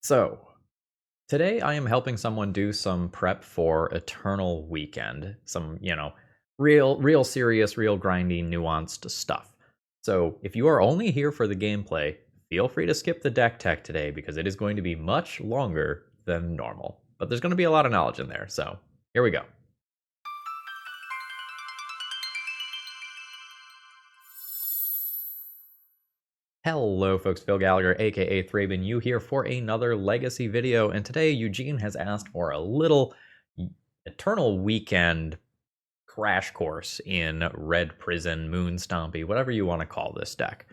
So, today I am helping someone do some prep for Eternal Weekend. Some, real serious, real grindy, nuanced stuff. So, if you are only here for the gameplay, feel free to skip the deck tech today because it is going to be much longer than normal. But there's going to be a lot of knowledge in there, so here we go. Hello folks, Phil Gallagher, aka ThrabenU here for another Legacy video, and today Eugene has asked for a little Eternal Weekend crash course in Red Prison, Moon Stompy, whatever you want to call this deck.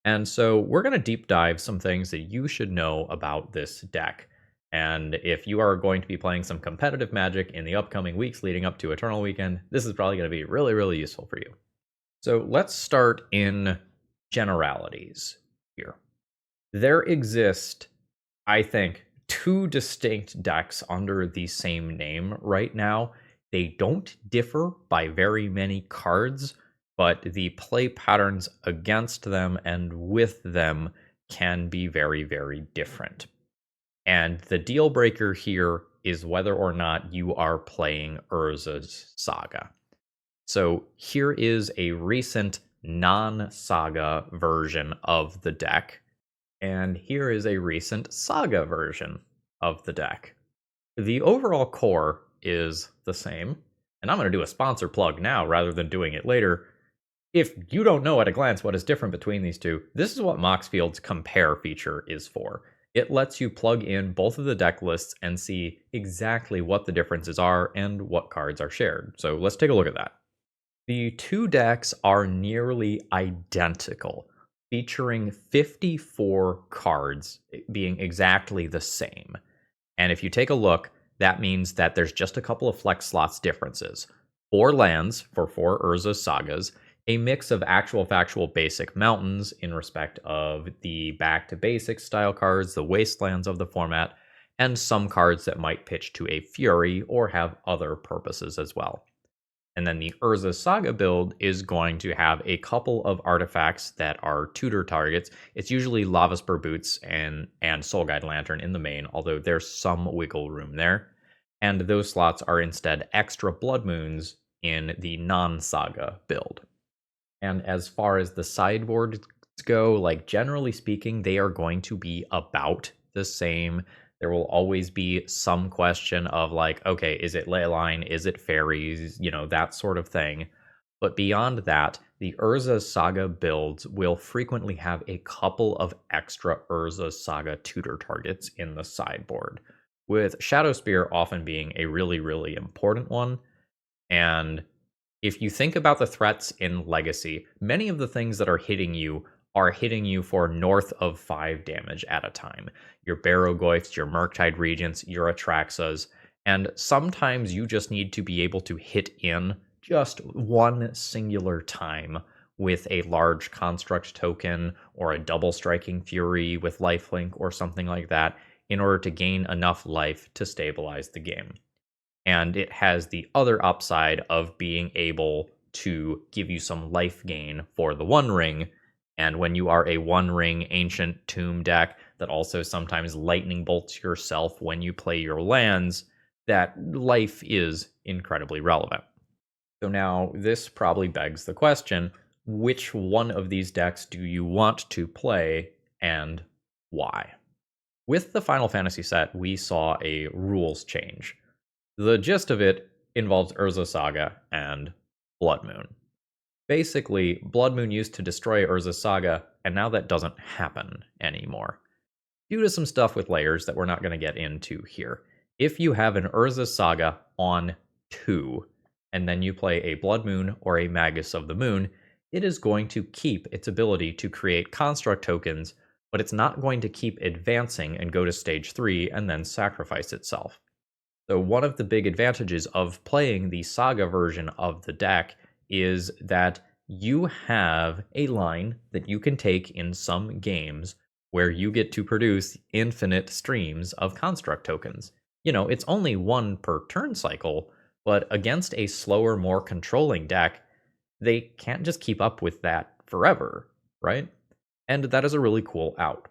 And so we're going to deep dive some things that you should know about this deck. And if you are going to be playing some competitive Magic in the upcoming weeks leading up to Eternal Weekend, this is probably going to be really, really useful for you. So let's start in generalities here. There exist, I think, two distinct decks under the same name right now. They don't differ by very many cards, but the play patterns against them and with them can be very, very different. And the deal breaker here is whether or not you are playing Urza's Saga. So here is a recent non-Saga version of the deck, and here is a recent Saga version of the deck. The overall core is the same, and I'm going to do a sponsor plug now rather than doing it later. If you don't know at a glance what is different between these two, this is what Moxfield's compare feature is for. It lets you plug in both of the deck lists and see exactly what the differences are and what cards are shared. So let's take a look at that. The two decks are nearly identical, featuring 54 cards being exactly the same. And if you take a look, that means that there's just a couple of flex slots differences. 4 lands for 4 Urza Sagas, a mix of actual factual basic mountains in respect of the back to basics style cards, the wastelands of the format, and some cards that might pitch to a Fury or have other purposes as well. And then the Urza Saga build is going to have a couple of artifacts that are tutor targets. It's usually Lava Spur Boots and Soul Guide Lantern in the main, although there's some wiggle room there. And those slots are instead extra Blood Moons in the non-Saga build. And as far as the sideboards go, like generally speaking, they are going to be about the same. There will always be some question of like, okay, is it Leyline? Is it fairies? That sort of thing. But beyond that, the Urza Saga builds will frequently have a couple of extra Urza Saga tutor targets in the sideboard, with Shadow Spear often being a really, really important one. And if you think about the threats in Legacy, many of the things that are hitting you for north of 5 damage at a time. Your Barrow-goyfs, your Murktide Regents, your Atraxas, and sometimes you just need to be able to hit in just one singular time with a large construct token or a double striking Fury with lifelink or something like that in order to gain enough life to stabilize the game. And it has the other upside of being able to give you some life gain for the One Ring. And when you are a One Ring Ancient Tomb deck that also sometimes lightning bolts yourself when you play your lands, that life is incredibly relevant. So now this probably begs the question, which one of these decks do you want to play and why? With the Final Fantasy set, we saw a rules change. The gist of it involves Urza Saga and Blood Moon. Basically, Blood Moon used to destroy Urza Saga, and now that doesn't happen anymore, due to some stuff with layers that we're not going to get into here. If you have an Urza Saga on 2, and then you play a Blood Moon or a Magus of the Moon, it is going to keep its ability to create construct tokens, but it's not going to keep advancing and go to stage 3 and then sacrifice itself. So one of the big advantages of playing the Saga version of the deck is that you have a line that you can take in some games where you get to produce infinite streams of construct tokens. It's only one per turn cycle, but against a slower, more controlling deck, they can't just keep up with that forever, right? And that is a really cool out.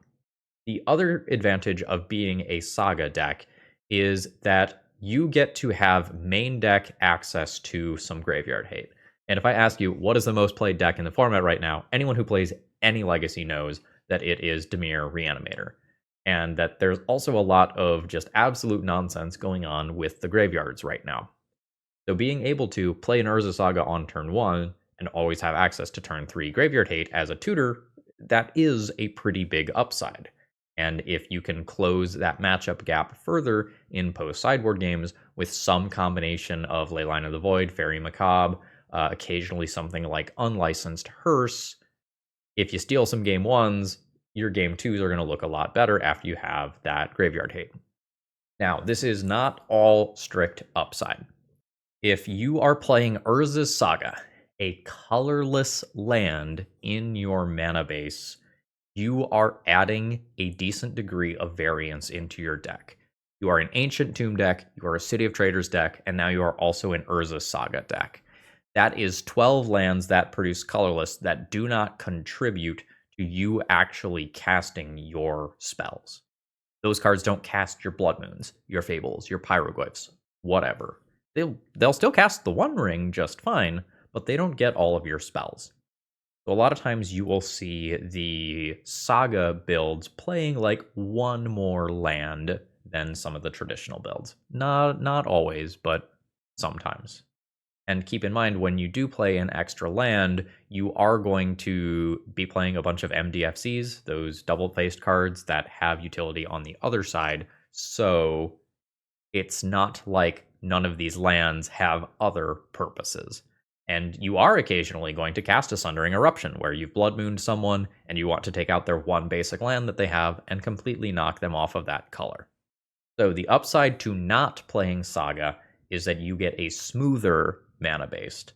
The other advantage of being a Saga deck is that you get to have main deck access to some graveyard hate. And if I ask you, what is the most played deck in the format right now, anyone who plays any Legacy knows that it is Dimir Reanimator. And that there's also a lot of just absolute nonsense going on with the graveyards right now. So being able to play an Urza Saga on turn 1 and always have access to turn 3 graveyard hate as a tutor, that is a pretty big upside. And if you can close that matchup gap further in post-sideboard games with some combination of Leyline of the Void, Fairy Macabre, occasionally something like Unlicensed Hearse, if you steal some game 1s, your game 2s are going to look a lot better after you have that graveyard hate. Now, this is not all strict upside. If you are playing Urza's Saga, a colorless land in your mana base, you are adding a decent degree of variance into your deck. You are an Ancient Tomb deck, you are a City of Traders deck, and now you are also an Urza Saga deck. That is 12 lands that produce colorless that do not contribute to you actually casting your spells. Those cards don't cast your Blood Moons, your Fables, your Pyroglyphs, whatever. They'll still cast the One Ring just fine, but they don't get all of your spells. So a lot of times you will see the Saga builds playing like one more land than some of the traditional builds. Not always, but sometimes. And keep in mind, when you do play an extra land, you are going to be playing a bunch of MDFCs, those double-faced cards that have utility on the other side. So it's not like none of these lands have other purposes. And you are occasionally going to cast a Sundering Eruption, where you've Blood Mooned someone and you want to take out their one basic land that they have and completely knock them off of that color. So the upside to not playing Saga is that you get a smoother mana-based.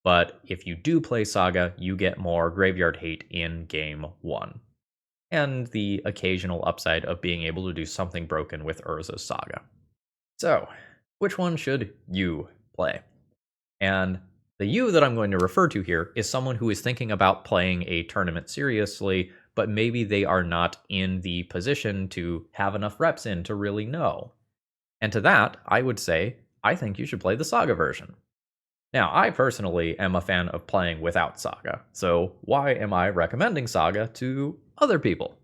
But if you do play Saga, you get more graveyard hate in game 1. And the occasional upside of being able to do something broken with Urza's Saga. So, which one should you play? And the you that I'm going to refer to here is someone who is thinking about playing a tournament seriously, but maybe they are not in the position to have enough reps in to really know. And to that, I would say, I think you should play the Saga version. Now, I personally am a fan of playing without Saga, so why am I recommending Saga to other people?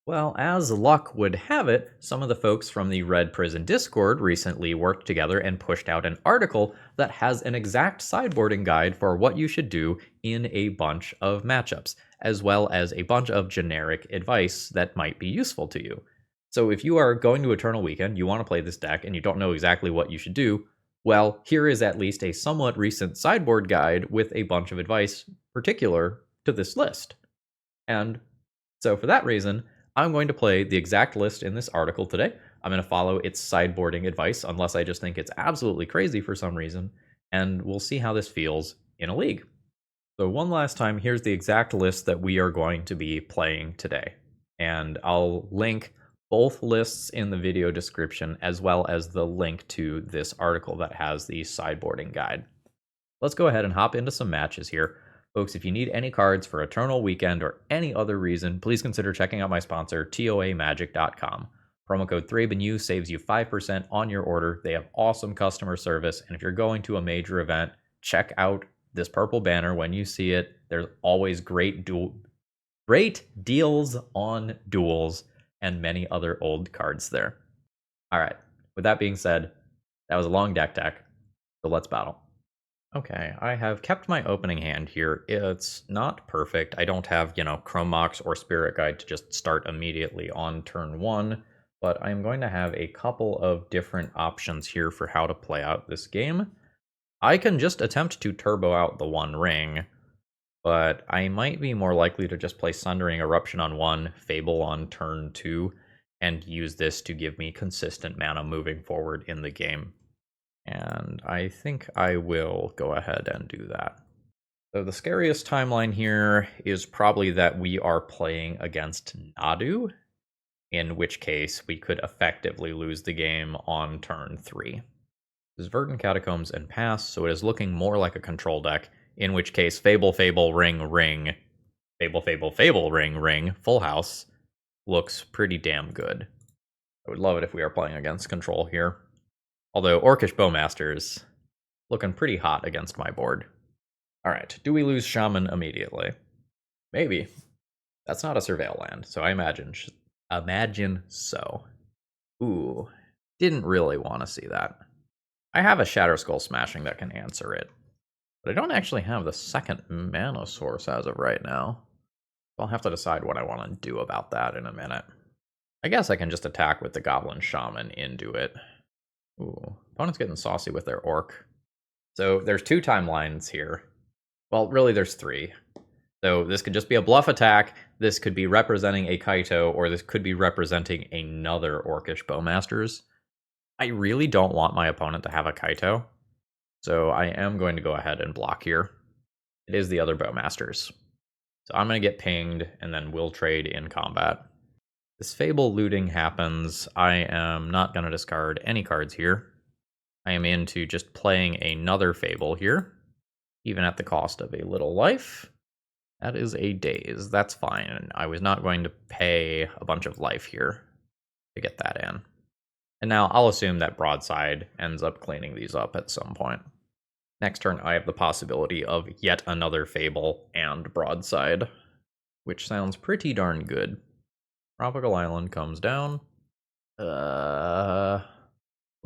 Well, as luck would have it, some of the folks from the Red Prison Discord recently worked together and pushed out an article that has an exact sideboarding guide for what you should do in a bunch of matchups, as well as a bunch of generic advice that might be useful to you. So if you are going to Eternal Weekend, you want to play this deck, and you don't know exactly what you should do, well, here is at least a somewhat recent sideboard guide with a bunch of advice particular to this list. And so for that reason, I'm going to play the exact list in this article today. I'm going to follow its sideboarding advice, unless I just think it's absolutely crazy for some reason, and we'll see how this feels in a league. So one last time, here's the exact list that we are going to be playing today. And I'll link both lists in the video description, as well as the link to this article that has the sideboarding guide. Let's go ahead and hop into some matches here. Folks, if you need any cards for Eternal Weekend or any other reason, please consider checking out my sponsor, TOAMagic.com. Promo code ThrabenU saves you 5% on your order. They have awesome customer service, and if you're going to a major event, check out this purple banner when you see it. There's always great deals on duels and many other old cards there. All right, with that being said, that was a long deck, so let's battle. Okay, I have kept my opening hand here. It's not perfect. I don't have, Chrome Mox or Spirit Guide to just start immediately on turn 1, but I'm going to have a couple of different options here for how to play out this game. I can just attempt to turbo out the One Ring, but I might be more likely to just play Sundering Eruption on 1, Fable on turn 2, and use this to give me consistent mana moving forward in the game. And I think I will go ahead and do that. So the scariest timeline here is probably that we are playing against Nadu, in which case we could effectively lose the game on turn 3. This is Verdant Catacombs and pass, so it is looking more like a control deck, in which case Fable, Fable, Ring, Ring, Fable, Fable, Fable, Ring, Ring, Full House. looks pretty damn good. I would love it if we are playing against control here. Although Orcish Bowmaster's looking pretty hot against my board. Alright, do we lose Shaman immediately? Maybe. That's not a Surveil land, so I imagine so. Ooh, didn't really want to see that. I have a Shatter Skull Smashing that can answer it, but I don't actually have the second mana source as of right now. I'll have to decide what I want to do about that in a minute. I guess I can just attack with the Goblin Shaman into it. Ooh, opponent's getting saucy with their Orc. So there's 2 timelines here. Well, really there's 3. So this could just be a bluff attack, this could be representing a Kaito, or this could be representing another Orcish Bowmasters. I really don't want my opponent to have a Kaito, so I am going to go ahead and block here. It is the other Bowmasters. So I'm going to get pinged, and then we'll trade in combat. This Fable looting happens. I am not going to discard any cards here. I am into just playing another Fable here, even at the cost of a little life. That is a daze. That's fine. I was not going to pay a bunch of life here to get that in. And now I'll assume that Broadside ends up cleaning these up at some point. Next turn, I have the possibility of yet another Fable and Broadside, which sounds pretty darn good. Tropical Island comes down. Look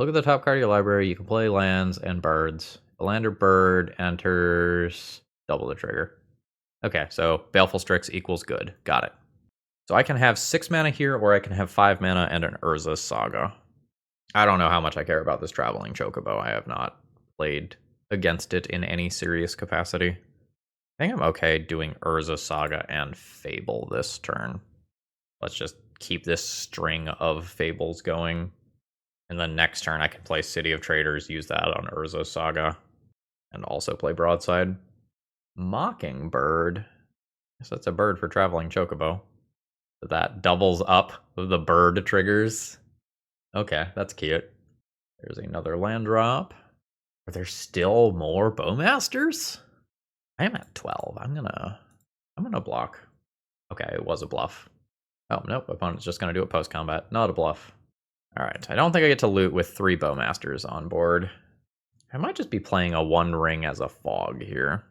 at the top card of your library. You can play lands and birds. A land or bird enters, double the trigger. Okay, so Baleful Strix equals good. Got it. So I can have 6 mana here, or I can have 5 mana and an Urza Saga. I don't know how much I care about this Traveling Chocobo. I have not played against it in any serious capacity. I think I'm okay doing Urza Saga and Fable this turn. Let's just keep this string of Fables going. And then next turn I can play City of Traders, use that on Urza Saga, and also play Broadside. Mockingbird. Guess that's a bird for Traveling Chocobo. So that doubles up the bird triggers. Okay, that's cute. There's another land drop. Are there still more Bowmasters? I am at 12. I'm gonna block. Okay, it was a bluff. Oh, nope, opponent's just gonna do it post-combat. Not a bluff. Alright, I don't think I get to loot with 3 Bowmasters on board. I might just be playing a One Ring as a Fog here.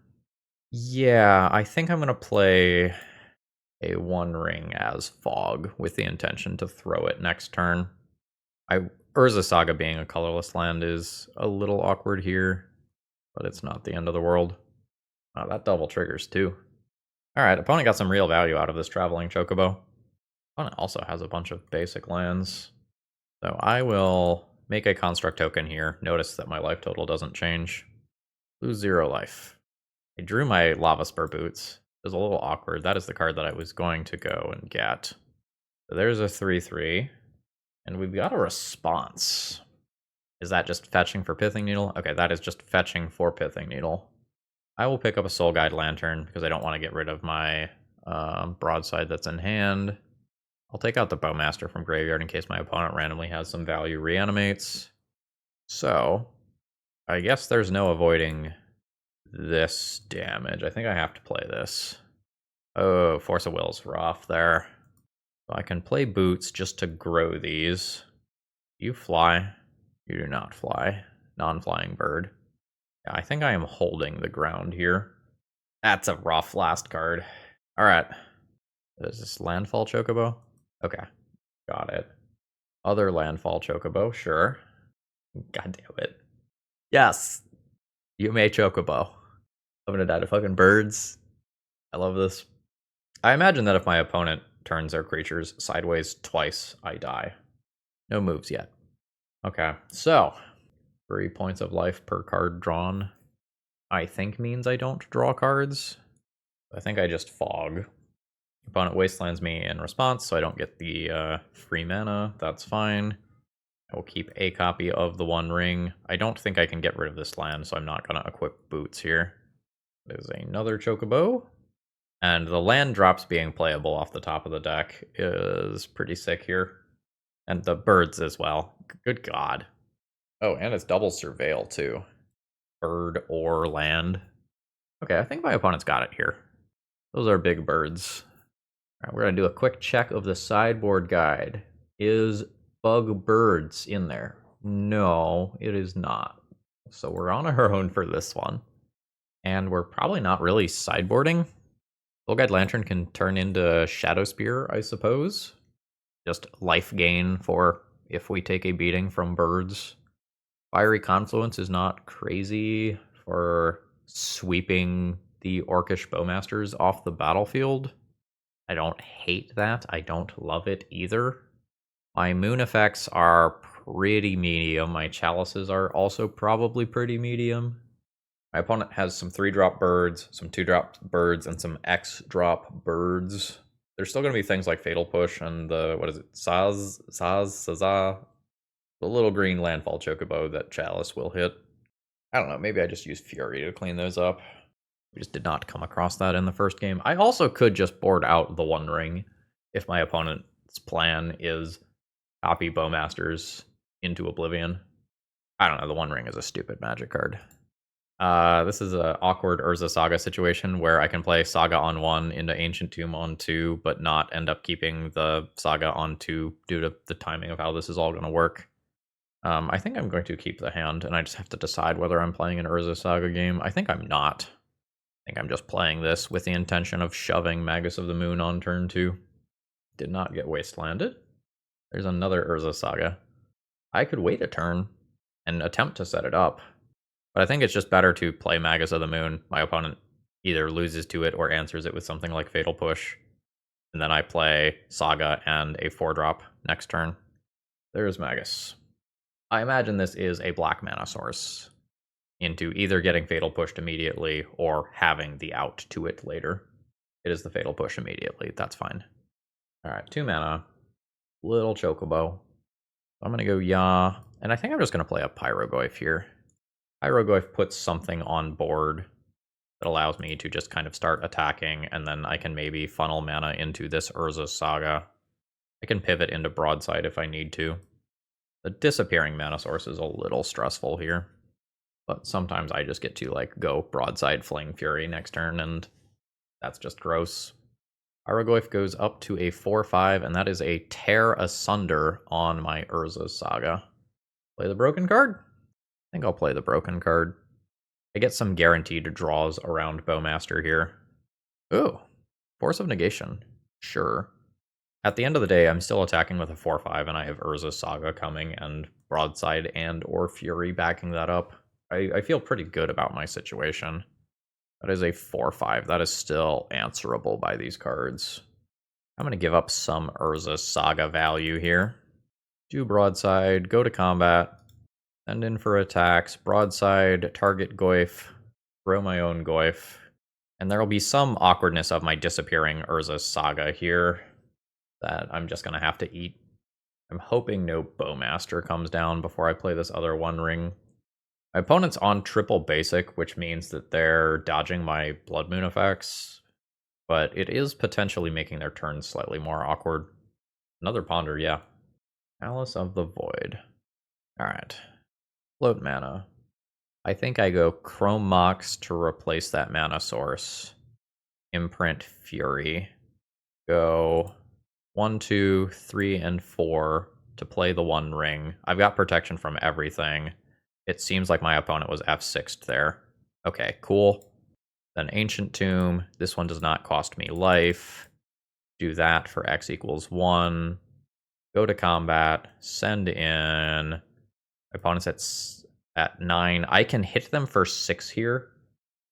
Yeah, I think I'm gonna play a One Ring as Fog with the intention to throw it next turn. Urza Saga being a colorless land is a little awkward here, but it's not the end of the world. Oh, that double triggers too. Alright, opponent got some real value out of this Traveling Chocobo. Opponent also has a bunch of basic lands. So I will make a construct token here. Notice that my life total doesn't change. Lose 0 life. I drew my Lava Spur Boots. It was a little awkward. That is the card that I was going to go and get. So there's a 3/3. And we've got a response. Is that just fetching for Pithing Needle? Okay, that is just fetching for Pithing Needle. I will pick up a Soul Guide Lantern because I don't want to get rid of my Broadside that's in hand. I'll take out the Bowmaster from Graveyard in case my opponent randomly has some value reanimates. So, I guess there's no avoiding this damage. I think I have to play this. Oh, Force of Will's rough there. So I can play Boots just to grow these. You fly. You do not fly. Non-flying bird. Yeah, I think I am holding the ground here. That's a rough last card. Alright. Is this Landfall Chocobo? Okay. Got it. Other Landfall Chocobo, sure. God damn it. Yes! You may Chocobo. I'm gonna die to fucking birds. I love this. I imagine that if my opponent turns their creatures sideways twice, I die. No moves yet. Okay, so 3 points of life per card drawn, I think means I don't draw cards. I think I just Fog. Opponent wastelands me in response, so I don't get the free mana. That's fine. I will keep a copy of the One Ring. I don't think I can get rid of this land, so I'm not going to equip Boots here. There's another Chocobo. And the land drops being playable off the top of the deck is pretty sick here. And the birds as well. Good God. Oh, and it's double Surveil too. Bird or land. Okay, I think my opponent's got it here. Those are big birds. Alright, we're gonna do a quick check of the sideboard guide. Is Bug Birds in there? No, it is not. So we're on our own for this one. And we're probably not really sideboarding. Soul Guide Lantern can turn into Shadow Spear, I suppose. Just life gain for if we take a beating from birds. Fiery Confluence is not crazy for sweeping the Orcish Bowmasters off the battlefield. I don't hate that. I don't love it either. My moon effects are pretty medium. My chalices are also probably pretty medium. My opponent has some 3-drop birds, some 2-drop birds, and some X-drop birds. There's still going to be things like Fatal Push and the, what is it, Saza, the little green landfall chocobo that Chalice will hit. I don't know, maybe I just use Fury to clean those up. We just did not come across that in the first game. I also could just board out the One Ring if my opponent's plan is copy Bowmasters into Oblivion. I don't know, the One Ring is a stupid magic card. This is an awkward Urza Saga situation where I can play Saga on 1 into Ancient Tomb on 2, but not end up keeping the Saga on 2 due to the timing of how this is all going to work. I think I'm going to keep the hand, and I just have to decide whether I'm playing an Urza Saga game. I think I'm not. I think I'm just playing this with the intention of shoving Magus of the Moon on turn 2. Did not get wastelanded. There's another Urza Saga. I could wait a turn and attempt to set it up. But I think it's just better to play Magus of the Moon. My opponent either loses to it or answers it with something like Fatal Push. And then I play Saga and a 4-drop next turn. There's Magus. I imagine this is a black mana source into either getting Fatal Pushed immediately or having the out to it later. It is the Fatal Push immediately. That's fine. Alright, 2 mana. Little Chocobo. I'm going to go Ya. And I think I'm just going to play a Pyrogoyf here. Pyrogoyf puts something on board that allows me to just kind of start attacking, and then I can maybe funnel mana into this Urza Saga. I can pivot into Broadside if I need to. The disappearing mana source is a little stressful here, but sometimes I just get to like go Broadside Fling Fury next turn, and that's just gross. Pyrogoyf goes up to a 4/5, and that is a Tear Asunder on my Urza Saga. Play the broken card? I think I'll play the broken card. I get some guaranteed draws around Bowmaster here. Ooh, Force of Negation. Sure. At the end of the day, I'm still attacking with a 4/5, and I have Urza Saga coming, and Broadside and or Fury backing that up. I feel pretty good about my situation. That is a 4/5. That is still answerable by these cards. I'm going to give up some Urza Saga value here. Do Broadside, go to combat. Send in for attacks, Broadside, target Goyf, throw my own Goyf. And there will be some awkwardness of my disappearing Urza Saga here that I'm just going to have to eat. I'm hoping no Bowmaster comes down before I play this other One Ring. My opponent's on triple basic, which means that they're dodging my Blood Moon effects, but it is potentially making their turns slightly more awkward. Another Ponder, yeah. Alice of the Void. Alright. Float mana. I think I go Chrome Mox to replace that mana source. Imprint Fury. Go 1, 2, 3, and 4 to play the One Ring. I've got protection from everything. It seems like my opponent was F6'd there. Okay, cool. Then Ancient Tomb. This one does not cost me life. Do that for X equals 1. Go to combat. Send in. My opponent's at 9. I can hit them for 6 here,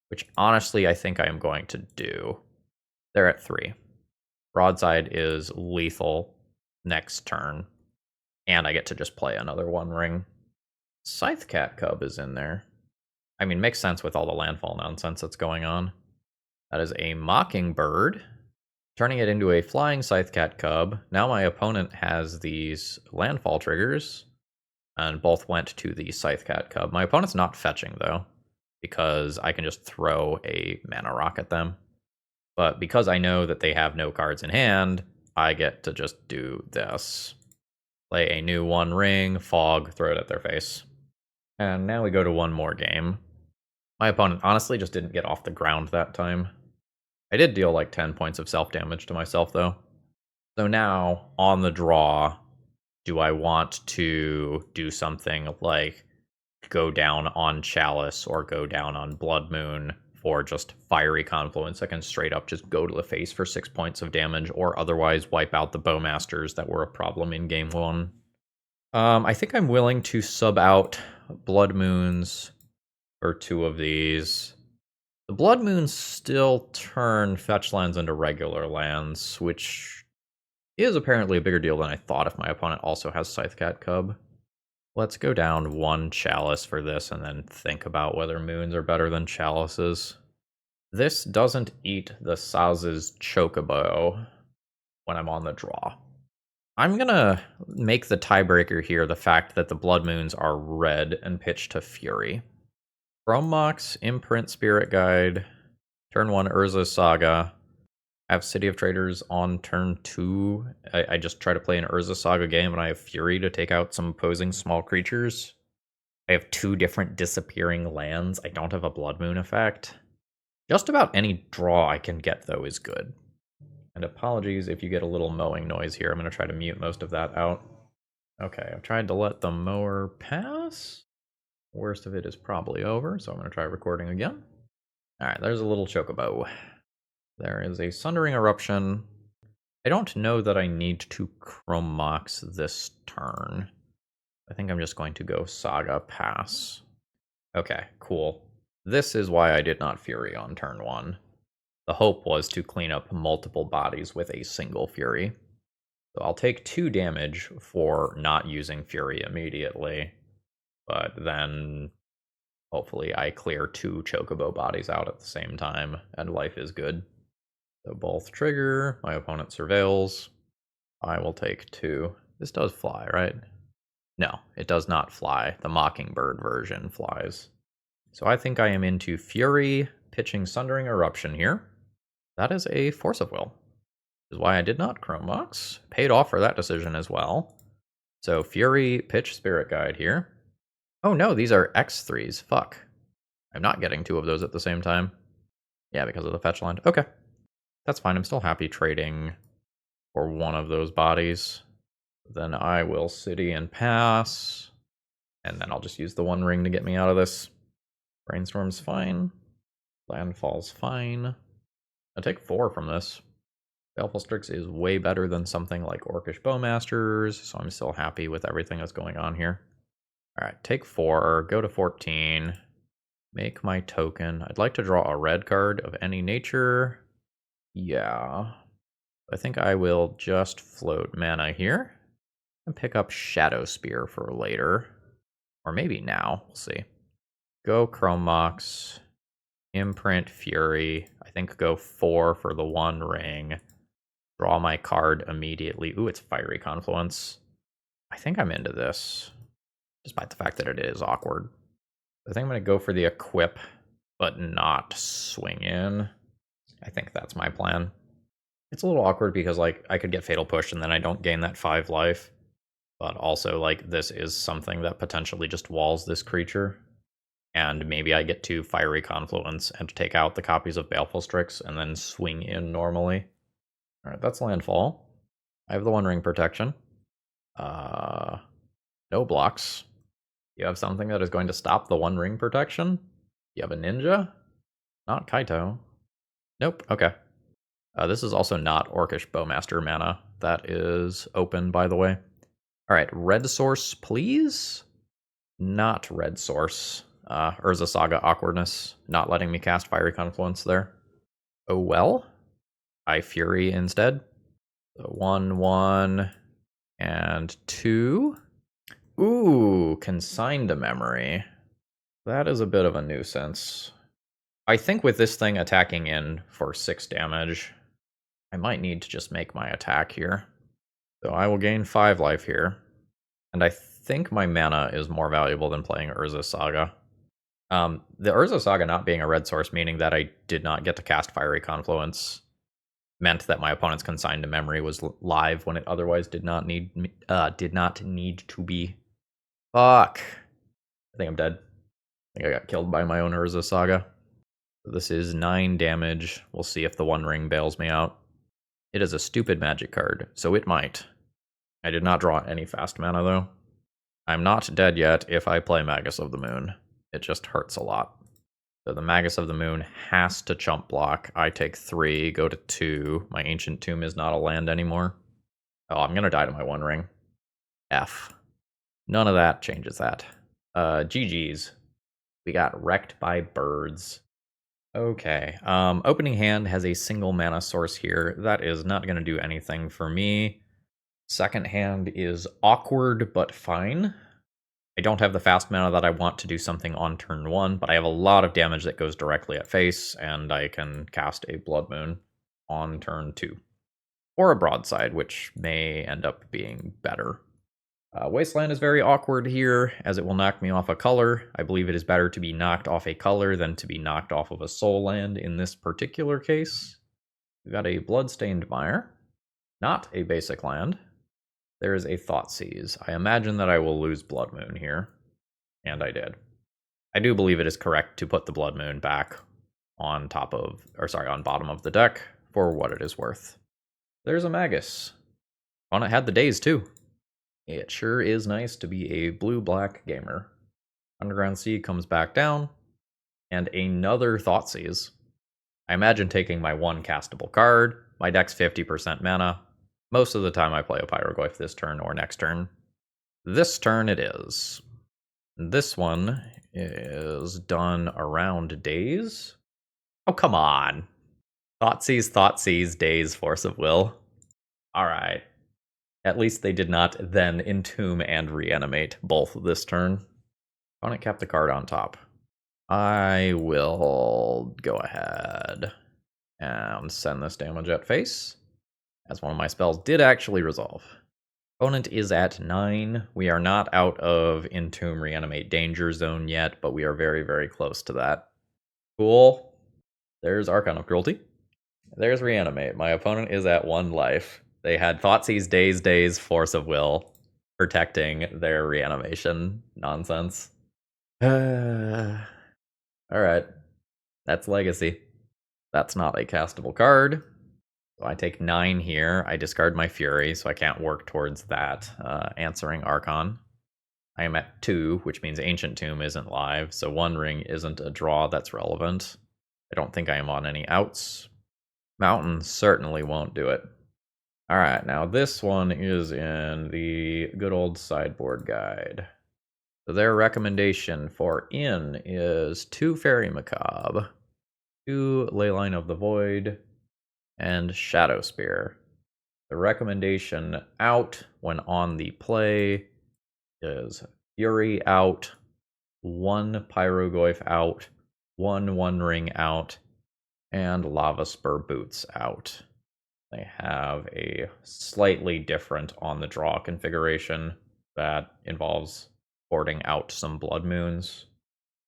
which honestly I think I am going to do. They're at 3. Broadside is lethal next turn, and I get to just play another One Ring. Scythecat Cub is in there. I mean, makes sense with all the landfall nonsense that's going on. That is a Mockingbird, turning it into a flying Scythecat Cub. Now my opponent has these landfall triggers, and both went to the Scythecat Cub. My opponent's not fetching, though, because I can just throw a Mana Rock at them. But because I know that they have no cards in hand, I get to just do this. Play a new One Ring, Fog, throw it at their face. And now we go to one more game. My opponent honestly just didn't get off the ground that time. I did deal like 10 points of self-damage to myself, though. So now, on the draw, do I want to do something like go down on Chalice or go down on Blood Moon for just Fiery Confluence? I can straight up just go to the face for 6 points of damage, or otherwise wipe out the Bowmasters that were a problem in game 1. I think I'm willing to sub out Blood Moons for 2 of these. The Blood Moons still turn fetch lands into regular lands, which is apparently a bigger deal than I thought if my opponent also has Scythecat Cub. Let's go down 1 Chalice for this and then think about whether Moons are better than Chalices. This doesn't eat the Saz's Chocobo when I'm on the draw. I'm gonna make the tiebreaker here the fact that the Blood Moons are red and pitch to Fury. Chrome Mox, Imprint Spirit Guide, turn 1 Urza Saga. I have City of Traders on turn 2. I just try to play an Urza Saga game and I have Fury to take out some opposing small creatures. I have 2 different disappearing lands. I don't have a Blood Moon effect. Just about any draw I can get, though, is good. And apologies if you get a little mowing noise here. I'm going to try to mute most of that out. Okay, I've tried to let the mower pass. Worst of it is probably over, so I'm going to try recording again. Alright, there's a little Chocobo. There is a Sundering Eruption. I don't know that I need to Chrome Mox this turn. I think I'm just going to go Saga pass. Okay, cool. This is why I did not Fury on turn 1. The hope was to clean up multiple bodies with a single Fury. So I'll take 2 damage for not using Fury immediately, but then hopefully I clear 2 Chocobo bodies out at the same time, and life is good. So both trigger, my opponent surveils. I will take 2. This does fly, right? No, it does not fly. The Mockingbird version flies. So I think I am into Fury, pitching Sundering Eruption here. That is a Force of Will. Which is why I did not Chrome Mox. Paid off for that decision as well. So Fury, pitch Spirit Guide here. Oh no, these are X3s. Fuck. I'm not getting 2 of those at the same time. Yeah, because of the fetch land. Okay. That's fine. I'm still happy trading for 1 of those bodies. Then I will City and pass. And then I'll just use the 1 ring to get me out of this. Brainstorm's fine. Landfall's fine. I'll take 4 from this. Baleful Strix is way better than something like Orcish Bowmasters, so I'm still happy with everything that's going on here. Alright, take 4, go to 14, make my token. I'd like to draw a red card of any nature. Yeah. I think I will just float mana here and pick up Shadow Spear for later. Or maybe now, we'll see. Go Chrome Mox, Imprint Fury. I think go 4 for the 1 ring. Draw my card immediately. Ooh, it's Fiery Confluence. I think I'm into this, despite the fact that it is awkward. I think I'm going to go for the equip, but not swing in. I think that's my plan. It's a little awkward because, like, I could get Fatal Push and then I don't gain that 5 life. But also, like, this is something that potentially just walls this creature. And maybe I get to Fiery Confluence and take out the copies of Baleful Strix and then swing in normally. Alright, that's landfall. I have the 1 ring protection. No blocks. You have something that is going to stop the 1 ring protection? You have a ninja? Not Kaito. Nope, okay. This is also not Orcish Bowmaster mana. That is open, by the way. Alright, red source, please? Not red source. Urza Saga awkwardness, not letting me cast Fiery Confluence there. Oh well. I Fury instead. So 1, 1, and 2. Ooh, Consign to Memory. That is a bit of a nuisance. I think with this thing attacking in for 6 damage, I might need to just make my attack here. So I will gain 5 life here. And I think my mana is more valuable than playing Urza Saga. The Urza Saga not being a red source, meaning that I did not get to cast Fiery Confluence, meant that my opponent's Consigned to Memory was live when it otherwise did not need to be. Fuck. I think I'm dead. I think I got killed by my own Urza Saga. So this is 9 damage. We'll see if the 1 ring bails me out. It is a stupid magic card, so it might. I did not draw any fast mana, though. I'm not dead yet if I play Magus of the Moon. It just hurts a lot. So the Magus of the Moon has to chump block. I take 3, go to 2. My Ancient Tomb is not a land anymore. Oh, I'm going to die to my One Ring. F. None of that changes that. GG's. We got wrecked by birds. Okay. Opening hand has a single mana source here. That is not going to do anything for me. Second hand is awkward, but fine. I don't have the fast mana that I want to do something on turn 1, but I have a lot of damage that goes directly at face, and I can cast a Blood Moon on turn 2. Or a Broadside, which may end up being better. Wasteland is very awkward here, as it will knock me off a color. I believe it is better to be knocked off a color than to be knocked off of a soul land in this particular case. We've got a Bloodstained Mire, not a basic land. There is a Thoughtseize. I imagine that I will lose Blood Moon here, and I did. I do believe it is correct to put the Blood Moon back on bottom of the deck for what it is worth. There's a Magus. On it had the days too. It sure is nice to be a blue-black gamer. Underground Sea comes back down, and another Thoughtseize. I imagine taking my one castable card. My deck's 50% mana. Most of the time I play a Pyroglyph this turn or next turn. This turn it is. This one is done around days. Oh, come on. Thoughtseize, days, Force of Will. Alright. At least they did not then entomb and reanimate both this turn. Opponent kept the card on top. I will go ahead and send this damage at face, as one of my spells did actually resolve. Opponent is at 9. We are not out of Entomb Reanimate danger zone yet, but we are very, very close to that. Cool. There's Archon of Cruelty. There's Reanimate. My opponent is at 1 life. They had Thoughtseize, days, Force of Will, protecting their reanimation nonsense. Alright. That's Legacy. That's not a castable card. So I take 9 here. I discard my Fury, so I can't work towards that answering Archon. I am at 2, which means Ancient Tomb isn't live, so One Ring isn't a draw that's relevant. I don't think I am on any outs. Mountain certainly won't do it. Alright, now this one is in the good old sideboard guide. So their recommendation for in is 2 Fairy Macabre, 2 Leyline of the Void, and Shadow Spear. The recommendation out when on the play is Fury out, 1 Pyroglyph out, 1 One Ring out, and Lava Spur Boots out. They have a slightly different on the draw configuration that involves boarding out some Blood Moons.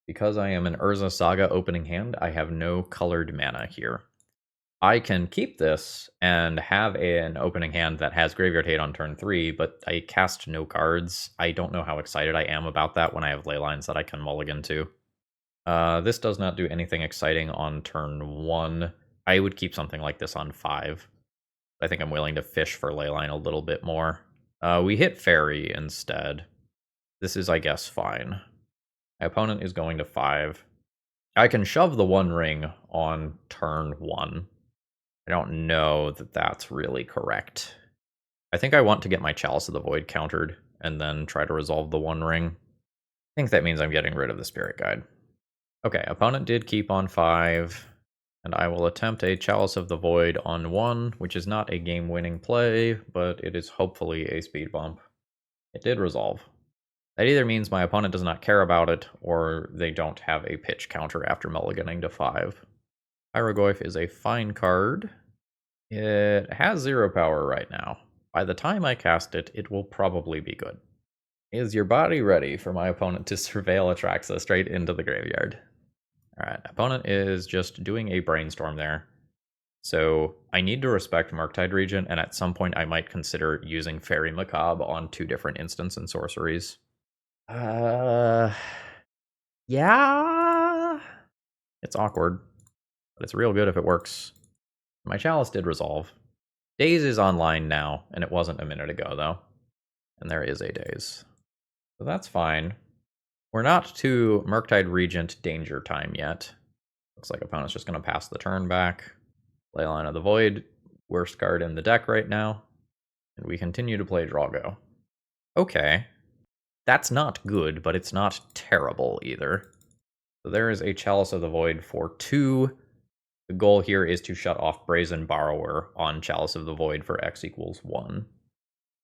Because I am an Urza Saga opening hand, I have no colored mana here. I can keep this and have an opening hand that has Graveyard Hate on turn 3, but I cast no cards. I don't know how excited I am about that when I have Leylines that I can mulligan to. This does not do anything exciting on turn 1. I would keep something like this on 5. I think I'm willing to fish for Leyline a little bit more. We hit Fairy instead. This is, I guess, fine. My opponent is going to 5. I can shove the One Ring on turn 1. I don't know that that's really correct. I think I want to get my Chalice of the Void countered and then try to resolve the One Ring. I think that means I'm getting rid of the Spirit Guide. Okay, opponent did keep on 5. And I will attempt a Chalice of the Void on 1, which is not a game-winning play, but it is hopefully a speed bump. It did resolve. That either means my opponent does not care about it, or they don't have a pitch counter after mulliganing to 5. Pyroglyph is a fine card. It has 0 power right now. By the time I cast it, it will probably be good. Is your body ready for my opponent to surveil Atraxa straight into the graveyard? Alright, opponent is just doing a brainstorm there. So I need to respect Murktide Regent, and at some point I might consider using Fairy Macabre on 2 different instants and sorceries. Yeah? It's awkward, but it's real good if it works. My Chalice did resolve. Daze is online now, and it wasn't a minute ago, though. And there is a Daze. So that's fine. We're not to Murktide Regent danger time yet. Looks like opponent's just going to pass the turn back. Leyline of the Void, worst card in the deck right now. And we continue to play Draw-Go. Okay. That's not good, but it's not terrible either. So there is a Chalice of the Void for 2. The goal here is to shut off Brazen Borrower on Chalice of the Void for X equals 1.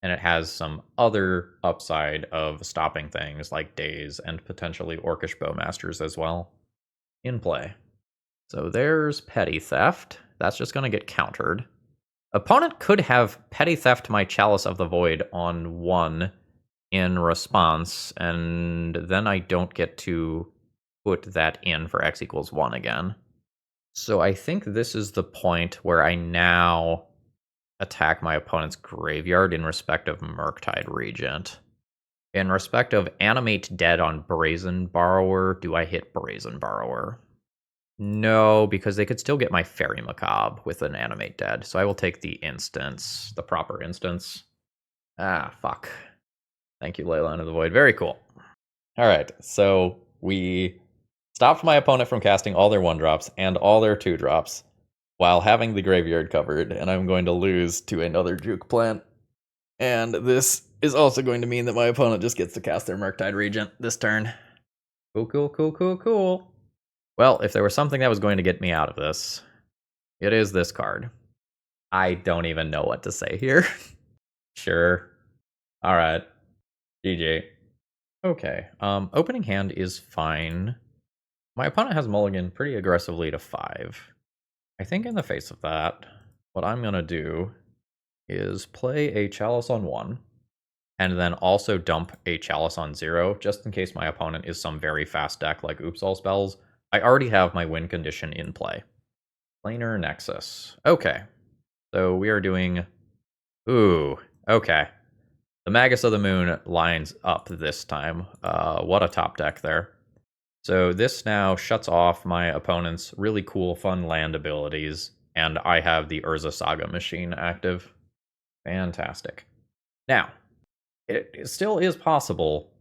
And it has some other upside of stopping things like Daze and potentially Orcish Bowmasters as well in play. So there's Petty Theft. That's just going to get countered. Opponent could have Petty Theft my Chalice of the Void on 1 in response, and then I don't get to put that in for X equals 1 again. So I think this is the point where I now attack my opponent's graveyard in respect of Murktide Regent. In respect of Animate Dead on Brazen Borrower, do I hit Brazen Borrower? No, because they could still get my Fairy Macabre with an Animate Dead, so I will take the instance, the proper instance. Ah, fuck. Thank you, Leyline of the Void. Very cool. Alright, so we stopped my opponent from casting all their 1-drops and all their 2-drops while having the graveyard covered, and I'm going to lose to another Juke Plant. And this is also going to mean that my opponent just gets to cast their Murktide Regent this turn. Cool. Well, if there was something that was going to get me out of this, it is this card. I don't even know what to say here. Sure. Alright. GG. Okay, opening hand is fine. My opponent has mulligan pretty aggressively to 5. I think in the face of that, what I'm going to do is play a Chalice on 1, and then also dump a Chalice on 0, just in case my opponent is some very fast deck like Oops All Spells. I already have my win condition in play. Planar Nexus. Okay, so we are doing... Ooh, okay. The Magus of the Moon lines up this time. What a top deck there. So this now shuts off my opponent's really cool, fun land abilities, and I have the Urza Saga machine active. Fantastic. Now, it still is possible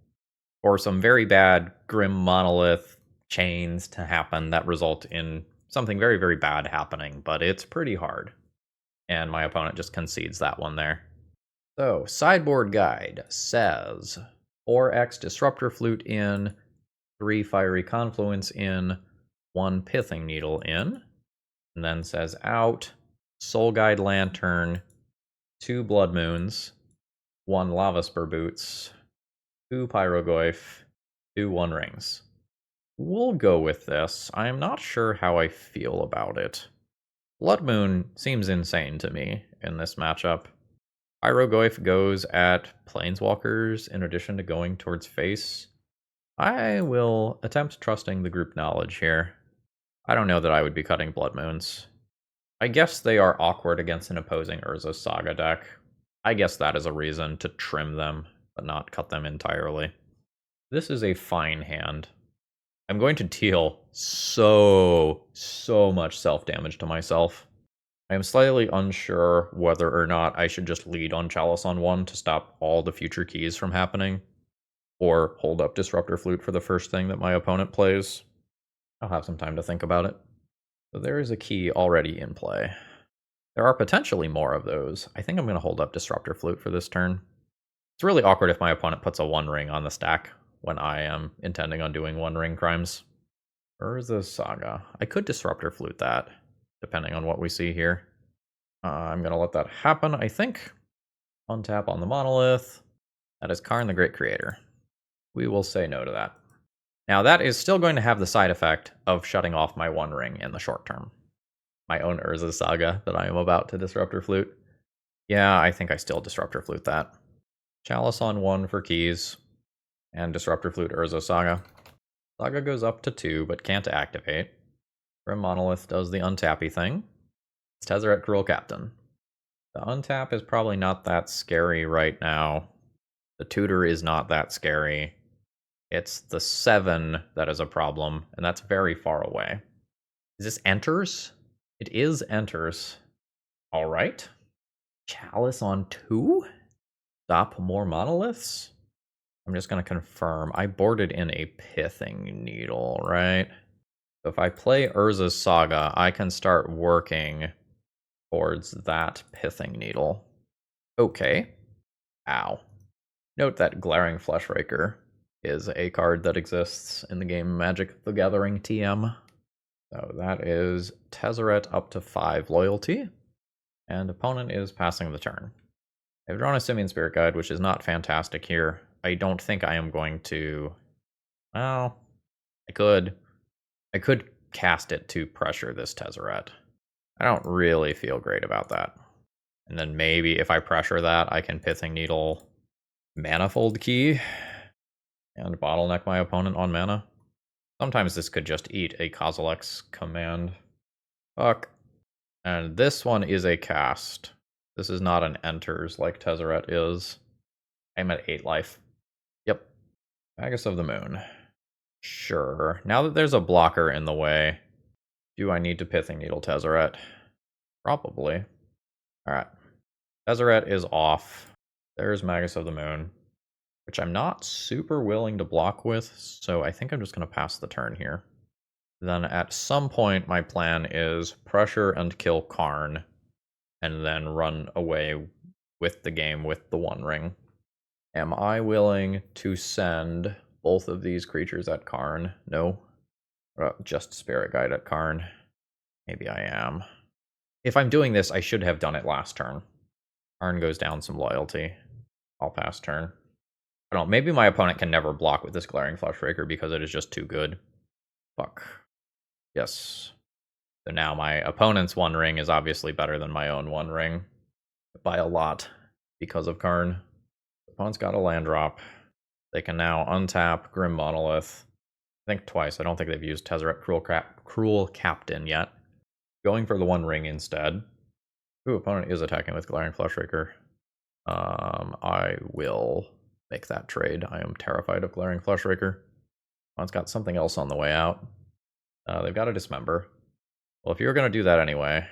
for some very bad Grim Monolith chains to happen that result in something very, very bad happening, but it's pretty hard. And my opponent just concedes that one there. So, sideboard guide says 4x Disruptor Flute in, 3 Fiery Confluence in, 1 Pithing Needle in, and then says out, Soul Guide Lantern, 2 Blood Moons, 1 Lava Spur Boots, 2 Pyrogoyf, 2 One Rings. We'll go with this. I'm not sure how I feel about it. Blood Moon seems insane to me in this matchup. Pyrogoyf goes at Planeswalkers in addition to going towards face. I will attempt trusting the group knowledge here. I don't know that I would be cutting Blood Moons. I guess they are awkward against an opposing Urza Saga deck. I guess that is a reason to trim them, but not cut them entirely. This is a fine hand. I'm going to deal so much self-damage to myself. I am slightly unsure whether or not I should just lead on Chalice on 1 to stop all the future keys from happening, or hold up Disruptor Flute for the first thing that my opponent plays. I'll have some time to think about it. So there is a key already in play. There are potentially more of those. I think I'm going to hold up Disruptor Flute for this turn. It's really awkward if my opponent puts a One Ring on the stack when I am intending on doing One Ring crimes. Urza Saga. I could Disruptor Flute that, depending on what we see here. I'm going to let that happen, I think. Untap on the Monolith. That is Karn the Great Creator. We will say no to that. Now that is still going to have the side effect of shutting off my One Ring in the short term. My own Urza Saga that I am about to Disruptor Flute. Yeah, I think I still Disruptor Flute that. Chalice on 1 for keys. And Disruptor Flute Urza Saga. Saga goes up to 2, but can't activate. Grim Monolith does the untappy thing. It's Tezzeret Cruel Captain. The untap is probably not that scary right now. The tutor is not that scary. It's the 7 that is a problem, and that's very far away. Is this enters? It is enters. Alright. Chalice on 2? Stop more monoliths? I'm just going to confirm. I boarded in a Pithing Needle, right? So if I play Urza's Saga, I can start working towards that Pithing Needle. Okay. Ow. Note that Glaring Fleshraker is a card that exists in the game Magic the Gathering TM. So that is Tezzeret up to 5 loyalty, and opponent is passing the turn. I've drawn a Simian Spirit Guide, which is not fantastic here. I don't think I am going to... Well, I could cast it to pressure this Tezzeret. I don't really feel great about that. And then maybe if I pressure that, I can Pithing Needle Manifold Key and bottleneck my opponent on mana. Sometimes this could just eat a Kozilek's command. Fuck. And this one is a cast. This is not an enters like Tezzeret is. I'm at 8 life. Yep. Magus of the Moon. Sure. Now that there's a blocker in the way, do I need to Pithing Needle Tezzeret? Probably. Alright. Tezzeret is off. There's Magus of the Moon, which I'm not super willing to block with, so I think I'm just going to pass the turn here. Then at some point, my plan is pressure and kill Karn, and then run away with the game with the One Ring. Am I willing to send both of these creatures at Karn? No. Just Spirit Guide at Karn. Maybe I am. If I'm doing this, I should have done it last turn. Karn goes down some loyalty. I'll pass turn. I don't know, maybe my opponent can never block with this Glaring Fleshraker because it is just too good. Fuck. Yes. So now my opponent's One Ring is obviously better than my own One Ring. By a lot because of Karn. The opponent's got a land drop. They can now untap Grim Monolith. I think twice. I don't think they've used Tezzeret Cruel Captain yet. Going for the One Ring instead. Ooh, opponent is attacking with Glaring Fleshraker. I will make that trade. I am terrified of Glaring Fleshraker. Opponent's got something else on the way out. They've got a Dismember. Well, if you were going to do that anyway,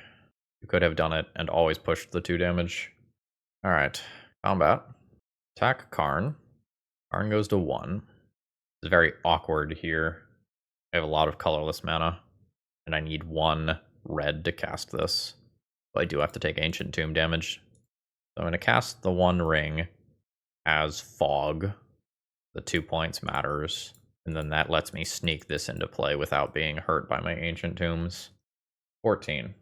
you could have done it and always pushed the 2 damage. Alright, combat. Attack Karn. Karn goes to 1. It's very awkward here. I have a lot of colorless mana, and I need 1 red to cast this. But I do have to take Ancient Tomb damage. So I'm going to cast the One Ring as Fog. The 2 points matters. And then that lets me sneak this into play without being hurt by my Ancient Tombs. 14.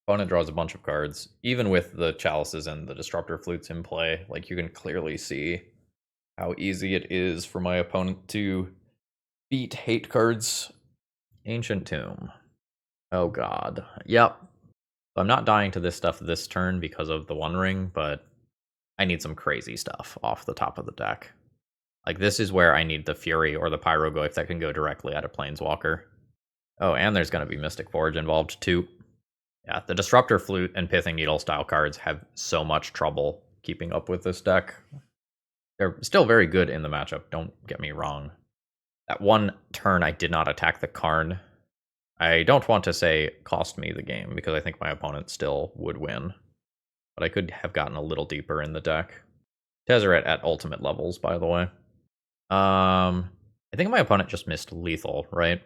Opponent draws a bunch of cards. Even with the Chalices and the Disruptor Flutes in play, like you can clearly see how easy it is for my opponent to beat hate cards. Ancient Tomb. Oh god. Yep. I'm not dying to this stuff this turn because of the One Ring, but I need some crazy stuff off the top of the deck. Like, this is where I need the Fury or the Pyroglyph that can go directly at a Planeswalker. Oh, and there's going to be Mystic Forge involved, too. Yeah, the Disruptor Flute and Pithing Needle style cards have so much trouble keeping up with this deck. They're still very good in the matchup, don't get me wrong. That one turn I did not attack the Karn. I don't want to say cost me the game, because I think my opponent still would win. But I could have gotten a little deeper in the deck. Tezzeret at ultimate levels, by the way. I think my opponent just missed lethal, right?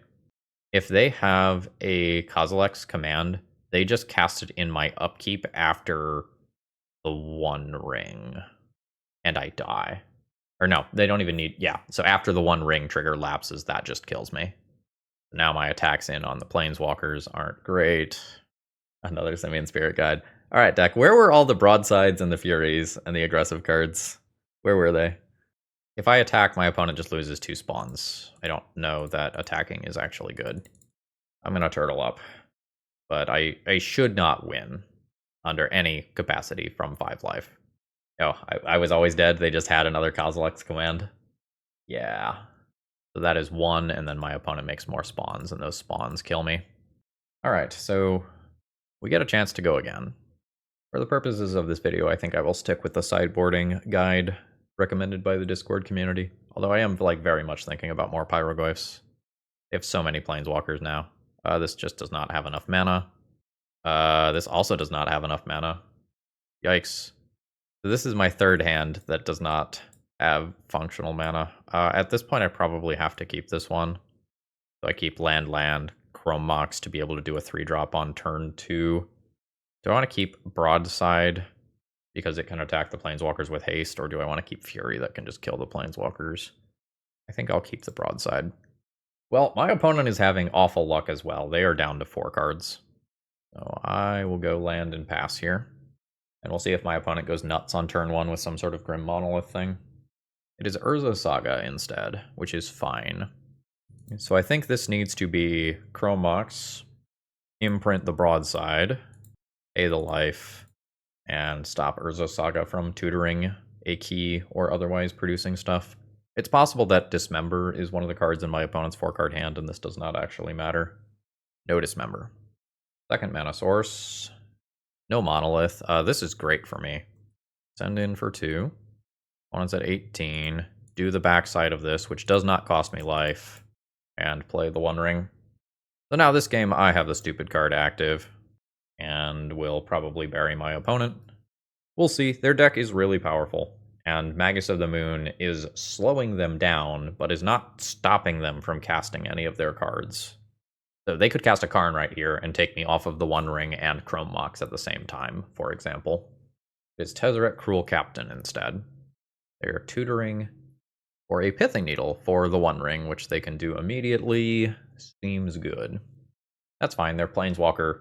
If they have a Kozilek's command, they just cast it in my upkeep after the One Ring. And I die. Or no, they don't even need... Yeah, so after the One Ring trigger lapses, that just kills me. Now my attacks in on the Planeswalkers aren't great. Another Simian Spirit Guide. Alright, deck, where were all the Broadsides and the Furies and the aggressive cards? Where were they? If I attack, my opponent just loses 2 spawns. I don't know that attacking is actually good. I'm going to turtle up. But I should not win under any capacity from 5 life. Oh, I was always dead. They just had another Kozilek's command. Yeah. So that is 1, and then my opponent makes more spawns, and those spawns kill me. Alright, so we get a chance to go again. For the purposes of this video, I think I will stick with the sideboarding guide recommended by the Discord community. Although I am very much thinking about more Pyroglyphs. They have so many Planeswalkers now. This just does not have enough mana. This also does not have enough mana. Yikes. So this is my third hand that does not have functional mana. At this point, I probably have to keep this one. So I keep land, Chrome Mox to be able to do a 3-drop on turn 2. Do I want to keep Broadside because it can attack the Planeswalkers with haste, or do I want to keep Fury that can just kill the Planeswalkers? I think I'll keep the Broadside. Well, my opponent is having awful luck as well. They are down to 4 cards. So I will go land and pass here. And we'll see if my opponent goes nuts on turn 1 with some sort of Grim Monolith thing. It is Urza Saga instead, which is fine. So I think this needs to be Chrome Mox, imprint the Broadside, pay the life, and stop Urza Saga from tutoring a key or otherwise producing stuff. It's possible that Dismember is one of the cards in my opponent's 4-card hand, and this does not actually matter. No Dismember. Second mana source. No Monolith. This is great for me. Send in for 2. Opponent's at 18. Do the backside of this, which does not cost me life. And play the One Ring. So now this game, I have the stupid card active. And will probably bury my opponent. We'll see. Their deck is really powerful. And Magus of the Moon is slowing them down, but is not stopping them from casting any of their cards. So they could cast a Karn right here and take me off of the One Ring and Chrome Mox at the same time, for example. It's Tezzeret Cruel Captain instead. They are tutoring for a Pithing Needle for the One Ring, which they can do immediately. Seems good. That's fine. Their Planeswalker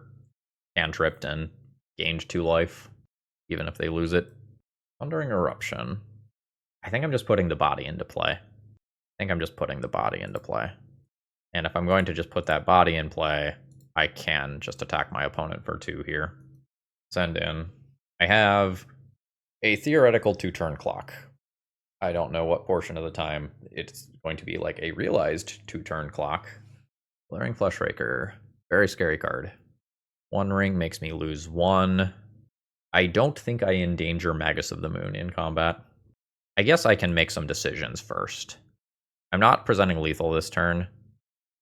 cantripped and gained 2 life, even if they lose it. Thundering Eruption. I think I'm just putting the body into play. And if I'm going to just put that body in play, I can just attack my opponent for 2 here. Send in. I have a theoretical 2-turn clock. I don't know what portion of the time it's going to be like a realized 2-turn clock. Glaring Fleshraker. Very scary card. One Ring makes me lose 1. I don't think I endanger Magus of the Moon in combat. I guess I can make some decisions first. I'm not presenting lethal this turn.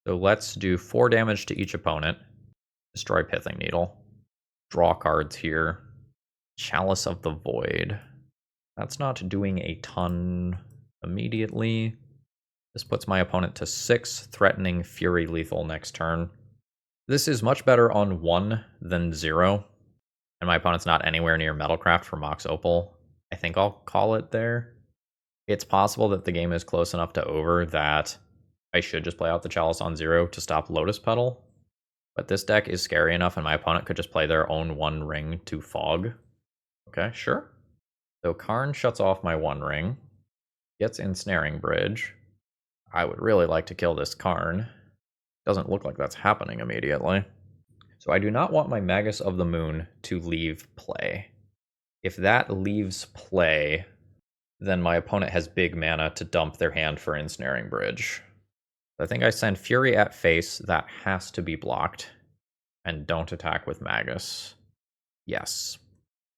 So let's do 4 damage to each opponent. Destroy Pithing Needle. Draw cards here. Chalice of the Void. That's not doing a ton immediately. This puts my opponent to 6, threatening Fury lethal next turn. This is much better on 1 than 0. And my opponent's not anywhere near Metalcraft for Mox Opal. I think I'll call it there. It's possible that the game is close enough to over that I should just play out the Chalice on 0 to stop Lotus Petal. But this deck is scary enough, and my opponent could just play their own One Ring to Fog. Okay, sure. So Karn shuts off my One Ring. Gets Ensnaring Bridge. I would really like to kill this Karn. Doesn't look like that's happening immediately. So I do not want my Magus of the Moon to leave play. If that leaves play, then my opponent has big mana to dump their hand for Ensnaring Bridge. I think I send Fury at face. That has to be blocked. And don't attack with Magus. Yes.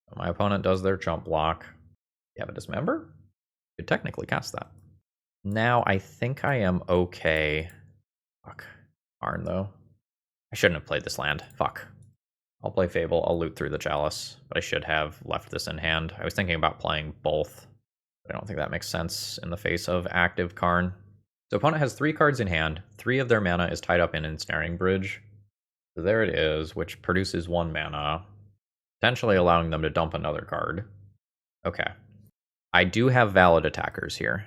So my opponent does their chump block. You have a Dismember? You could technically cast that. Now I think I am okay. Fuck. Arn though. I shouldn't have played this land. Fuck. I'll play Fable. I'll loot through the Chalice. But I should have left this in hand. I was thinking about playing both. But I don't think that makes sense in the face of active Karn. So opponent has 3 cards in hand. 3 of their mana is tied up in Ensnaring Bridge. So there it is, which produces 1 mana. Potentially allowing them to dump another card. Okay. I do have valid attackers here.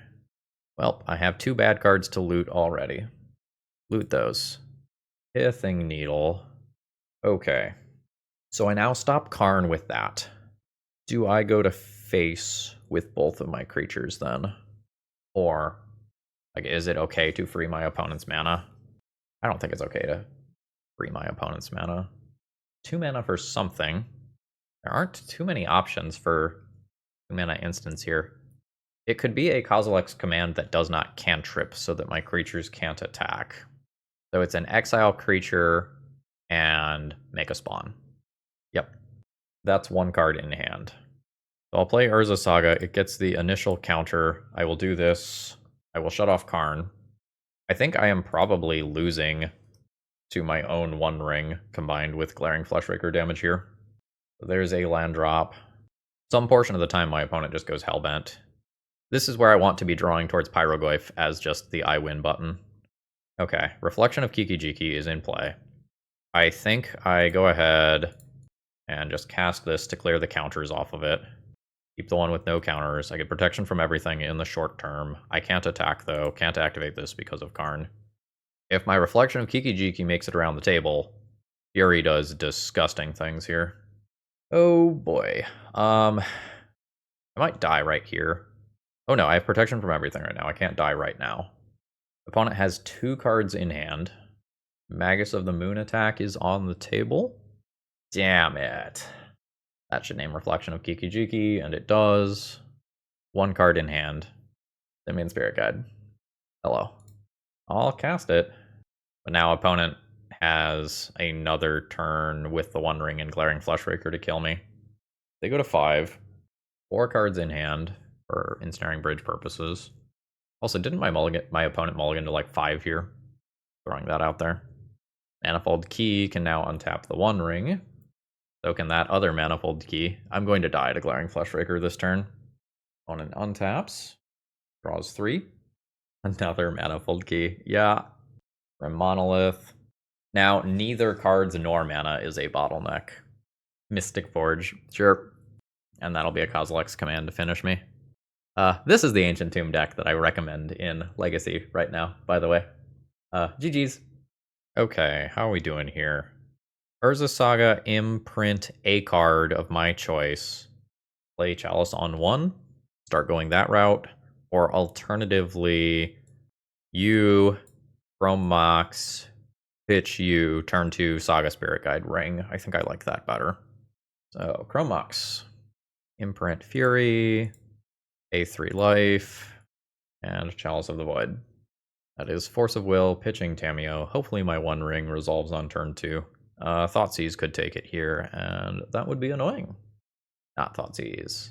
Well, I have 2 bad cards to loot already. Loot those. Pithing Needle. Okay. So I now stop Karn with that. Do I go to face with both of my creatures then? Or, like, is it okay to free my opponent's mana? I don't think it's okay to free my opponent's mana. 2 mana for something. There aren't too many options for 2 mana instants here. It could be a Kozilek's command that does not cantrip so that my creatures can't attack. So it's an exile creature and make a spawn. Yep. That's 1 card in hand. So I'll play Urza Saga. It gets the initial counter. I will do this. I will shut off Karn. I think I am probably losing to my own One Ring combined with Glaring Fleshraker damage here. So there's a land drop. Some portion of the time, my opponent just goes Hellbent. This is where I want to be drawing towards Pyroglyph as just the I win button. Okay, Reflection of Kiki-Jiki is in play. I think I go ahead and just cast this to clear the counters off of it. Keep the one with no counters. I get protection from everything in the short term. I can't attack, though. Can't activate this because of Karn. If my Reflection of Kiki-Jiki makes it around the table, Fury does disgusting things here. Oh boy. I might die right here. Oh no, I have protection from everything right now. I can't die right now. Opponent has 2 cards in hand. Magus of the Moon attack is on the table. Damn it. That should name Reflection of Kiki-Jiki, and it does. 1 card in hand. Simian Spirit Guide. Hello. I'll cast it. But now opponent has another turn with the One Ring and Glaring Fleshraker to kill me. They go to 5. 4 cards in hand for Ensnaring Bridge purposes. Also, didn't my opponent mulligan to like 5 here? Throwing that out there. Manifold Key can now untap the One Ring. So can that other Manifold Key. I'm going to die to Glaring Fleshraker this turn. Opponent untaps. Draws 3. Another Manifold Key. Yeah. From Monolith. Now, neither cards nor mana is a bottleneck. Mystic Forge. Sure. And that'll be a Kozilek's command to finish me. This is the Ancient Tomb deck that I recommend in Legacy right now, by the way. GG's. Okay, how are we doing here? Urza Saga, imprint a card of my choice. Play Chalice on 1. Start going that route. Or alternatively, you, Chrome Mox, pitch you, turn 2, Saga Spirit Guide Ring. I think I like that better. So, Chrome Mox. Imprint Fury, A3 Life, and Chalice of the Void. That is Force of Will, pitching Tamiyo. Hopefully my One Ring resolves on turn 2. Thoughtseize could take it here, and that would be annoying. Not Thoughtseize.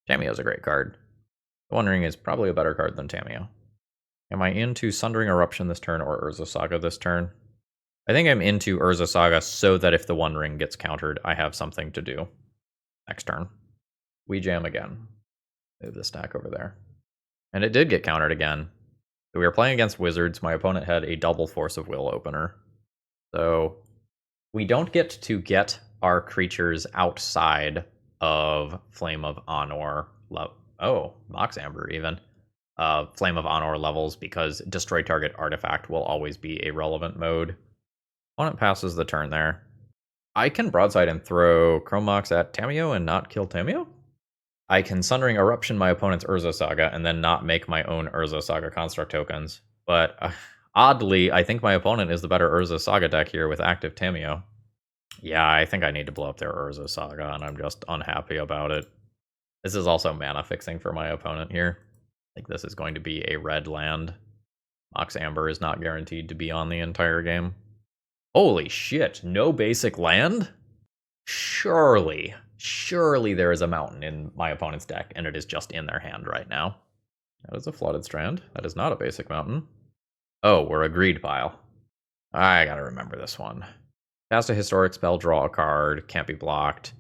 Tamiyo's a great card. The One Ring is probably a better card than Tamiyo. Am I into Sundering Eruption this turn or Urza Saga this turn? I think I'm into Urza Saga so that if the One Ring gets countered, I have something to do next turn. We jam again. Move the stack over there. And it did get countered again. So we were playing against Wizards. My opponent had a double Force of Will opener. So we don't get to get our creatures outside of Flame of Honor. Mox Amber even. Flame of Honor levels because destroy target artifact will always be a relevant mode. Opponent passes the turn there. I can broadside and throw Chrome Mox at Tamiyo and not kill Tamiyo? I can Sundering Eruption my opponent's Urza Saga and then not make my own Urza Saga construct tokens. But oddly, I think my opponent is the better Urza Saga deck here with active Tamiyo. Yeah, I think I need to blow up their Urza Saga, and I'm just unhappy about it. This is also mana fixing for my opponent here. I think this is going to be a red land. Mox Amber is not guaranteed to be on the entire game. Holy shit, no basic land? Surely there is a mountain in my opponent's deck, and it is just in their hand right now. That is a Flooded Strand. That is not a basic mountain. Oh, we're a greed pile. I gotta remember this one. Cast a historic spell, draw a card, can't be blocked.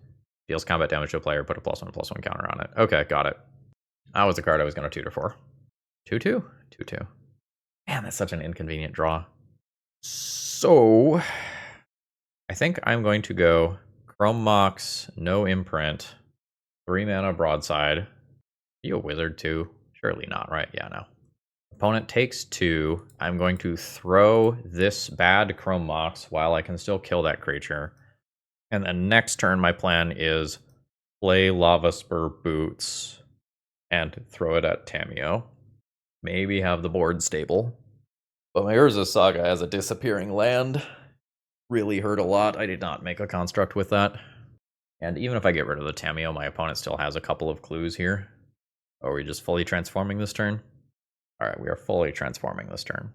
Deals combat damage to a player, put a +1/+1 counter on it. Okay, got it. That was the card I was gonna tutor for. 2/2? 2/2. Man, that's such an inconvenient draw. So, I think I'm going to go Chrome Mox, no imprint, 3 mana broadside. Are you a wizard too? Surely not, right? Yeah, no. Opponent takes 2. I'm going to throw this bad Chrome Mox while I can still kill that creature. And then next turn, my plan is play Lava Spur Boots and throw it at Tamiyo. Maybe have the board stable. But my Urza Saga as a disappearing land really hurt a lot. I did not make a construct with that. And even if I get rid of the Tamiyo, my opponent still has a couple of clues here. Are we just fully transforming this turn? Alright, we are fully transforming this turn.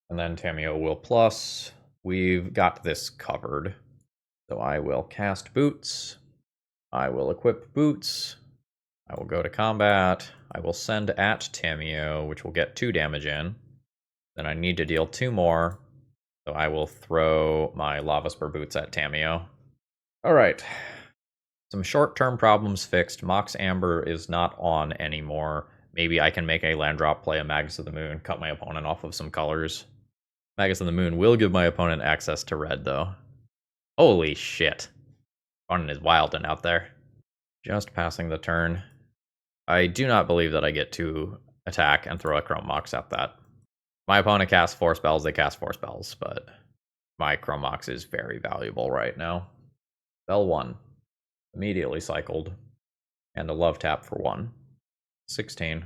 And then Tamiyo will plus. We've got this covered. So I will cast Boots. I will equip Boots. I will go to combat. I will send at Tamiyo, which will get 2 damage in. Then I need to deal 2 more. So I will throw my Lava Spur Boots at Tamiyo. Alright. Some short-term problems fixed. Mox Amber is not on anymore. Maybe I can make a land drop, play a Magus of the Moon, cut my opponent off of some colors. Magus of the Moon will give my opponent access to red, though. Holy shit. Opponent is wilding out there. Just passing the turn. I do not believe that I get to attack and throw a Chrome Mox at that. My opponent casts 4 spells, they cast 4 spells, but my Chrome Mox is very valuable right now. Spell 1. Immediately cycled. And a love tap for 1. 16.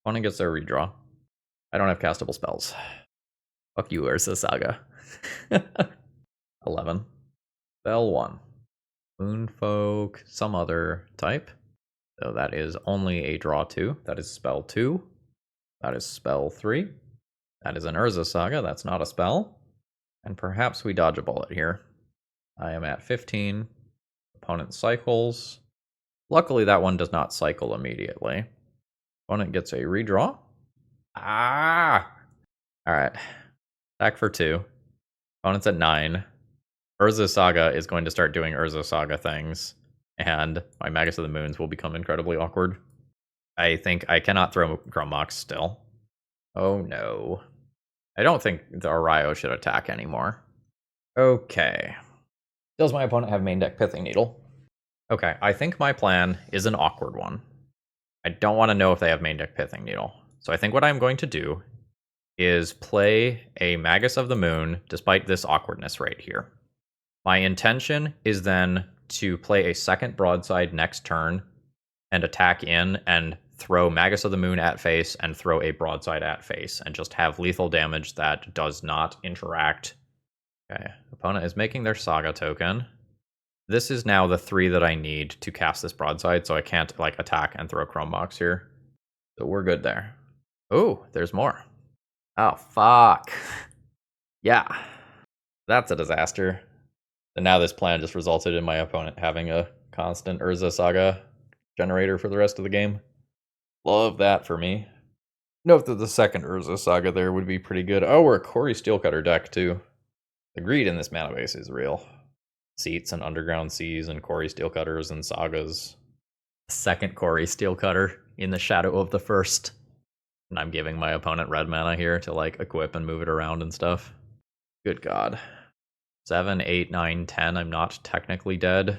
Opponent gets their redraw. I don't have castable spells. Fuck you, Urza Saga. 11. Spell 1. Moonfolk, some other type. So that is only a draw 2. That is spell 2. That is spell 3. That is an Urza Saga. That's not a spell. And perhaps we dodge a bullet here. I am at 15. Opponent cycles. Luckily, that one does not cycle immediately. Opponent gets a redraw. Ah! Alright. Attack for 2. Opponent's at 9. Urza Saga is going to start doing Urza Saga things. And my Magus of the Moons will become incredibly awkward. I think I cannot throw Chrome Mox still. Oh no. I don't think the Arayo should attack anymore. Okay. Does my opponent have main deck Pithing Needle? Okay, I think my plan is an awkward one. I don't want to know if they have main deck Pithing Needle. So I think what I'm going to do is play a Magus of the Moon despite this awkwardness right here. My intention is then to play a second broadside next turn and attack in and throw Magus of the Moon at face and throw a broadside at face and just have lethal damage that does not interact. Okay, opponent is making their Saga token. This is now the 3 that I need to cast this broadside, so I can't like attack and throw Chrome Mox here. So we're good there. Oh, there's more. Oh, fuck. Yeah. That's a disaster. And now this plan just resulted in my opponent having a constant Urza Saga generator for the rest of the game. Love that for me. Note that the second Urza Saga there would be pretty good. Oh, we're a Corey Steelcutter deck too. The greed in this mana base is real. Seats and Underground Seas and Corey Steelcutters and Sagas. Second Corey Steelcutter in the shadow of the first. And I'm giving my opponent red mana here to like equip and move it around and stuff. Good God. 7, 8, 9, 10. I'm not technically dead.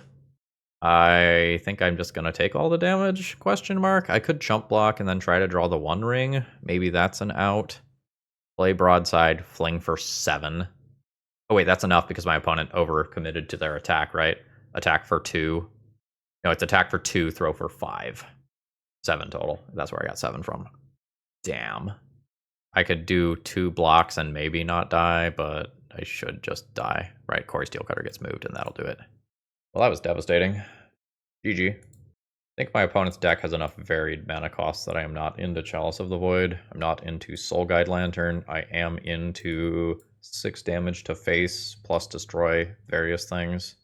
I think I'm just going to take all the damage, question mark. I could chump block and then try to draw the One Ring. Maybe that's an out. Play broadside, fling for 7. Oh wait, that's enough because my opponent overcommitted to their attack, right? Attack for 2. No, it's attack for 2, throw for 5. 7 total. That's where I got 7 from. Damn. I could do 2 blocks and maybe not die, but I should just die. Right, Corey Steelcutter gets moved and that'll do it. Well, that was devastating. GG. I think my opponent's deck has enough varied mana costs that I am not into Chalice of the Void. I'm not into Soul Guide Lantern. I am into 6 damage to face plus destroy various things.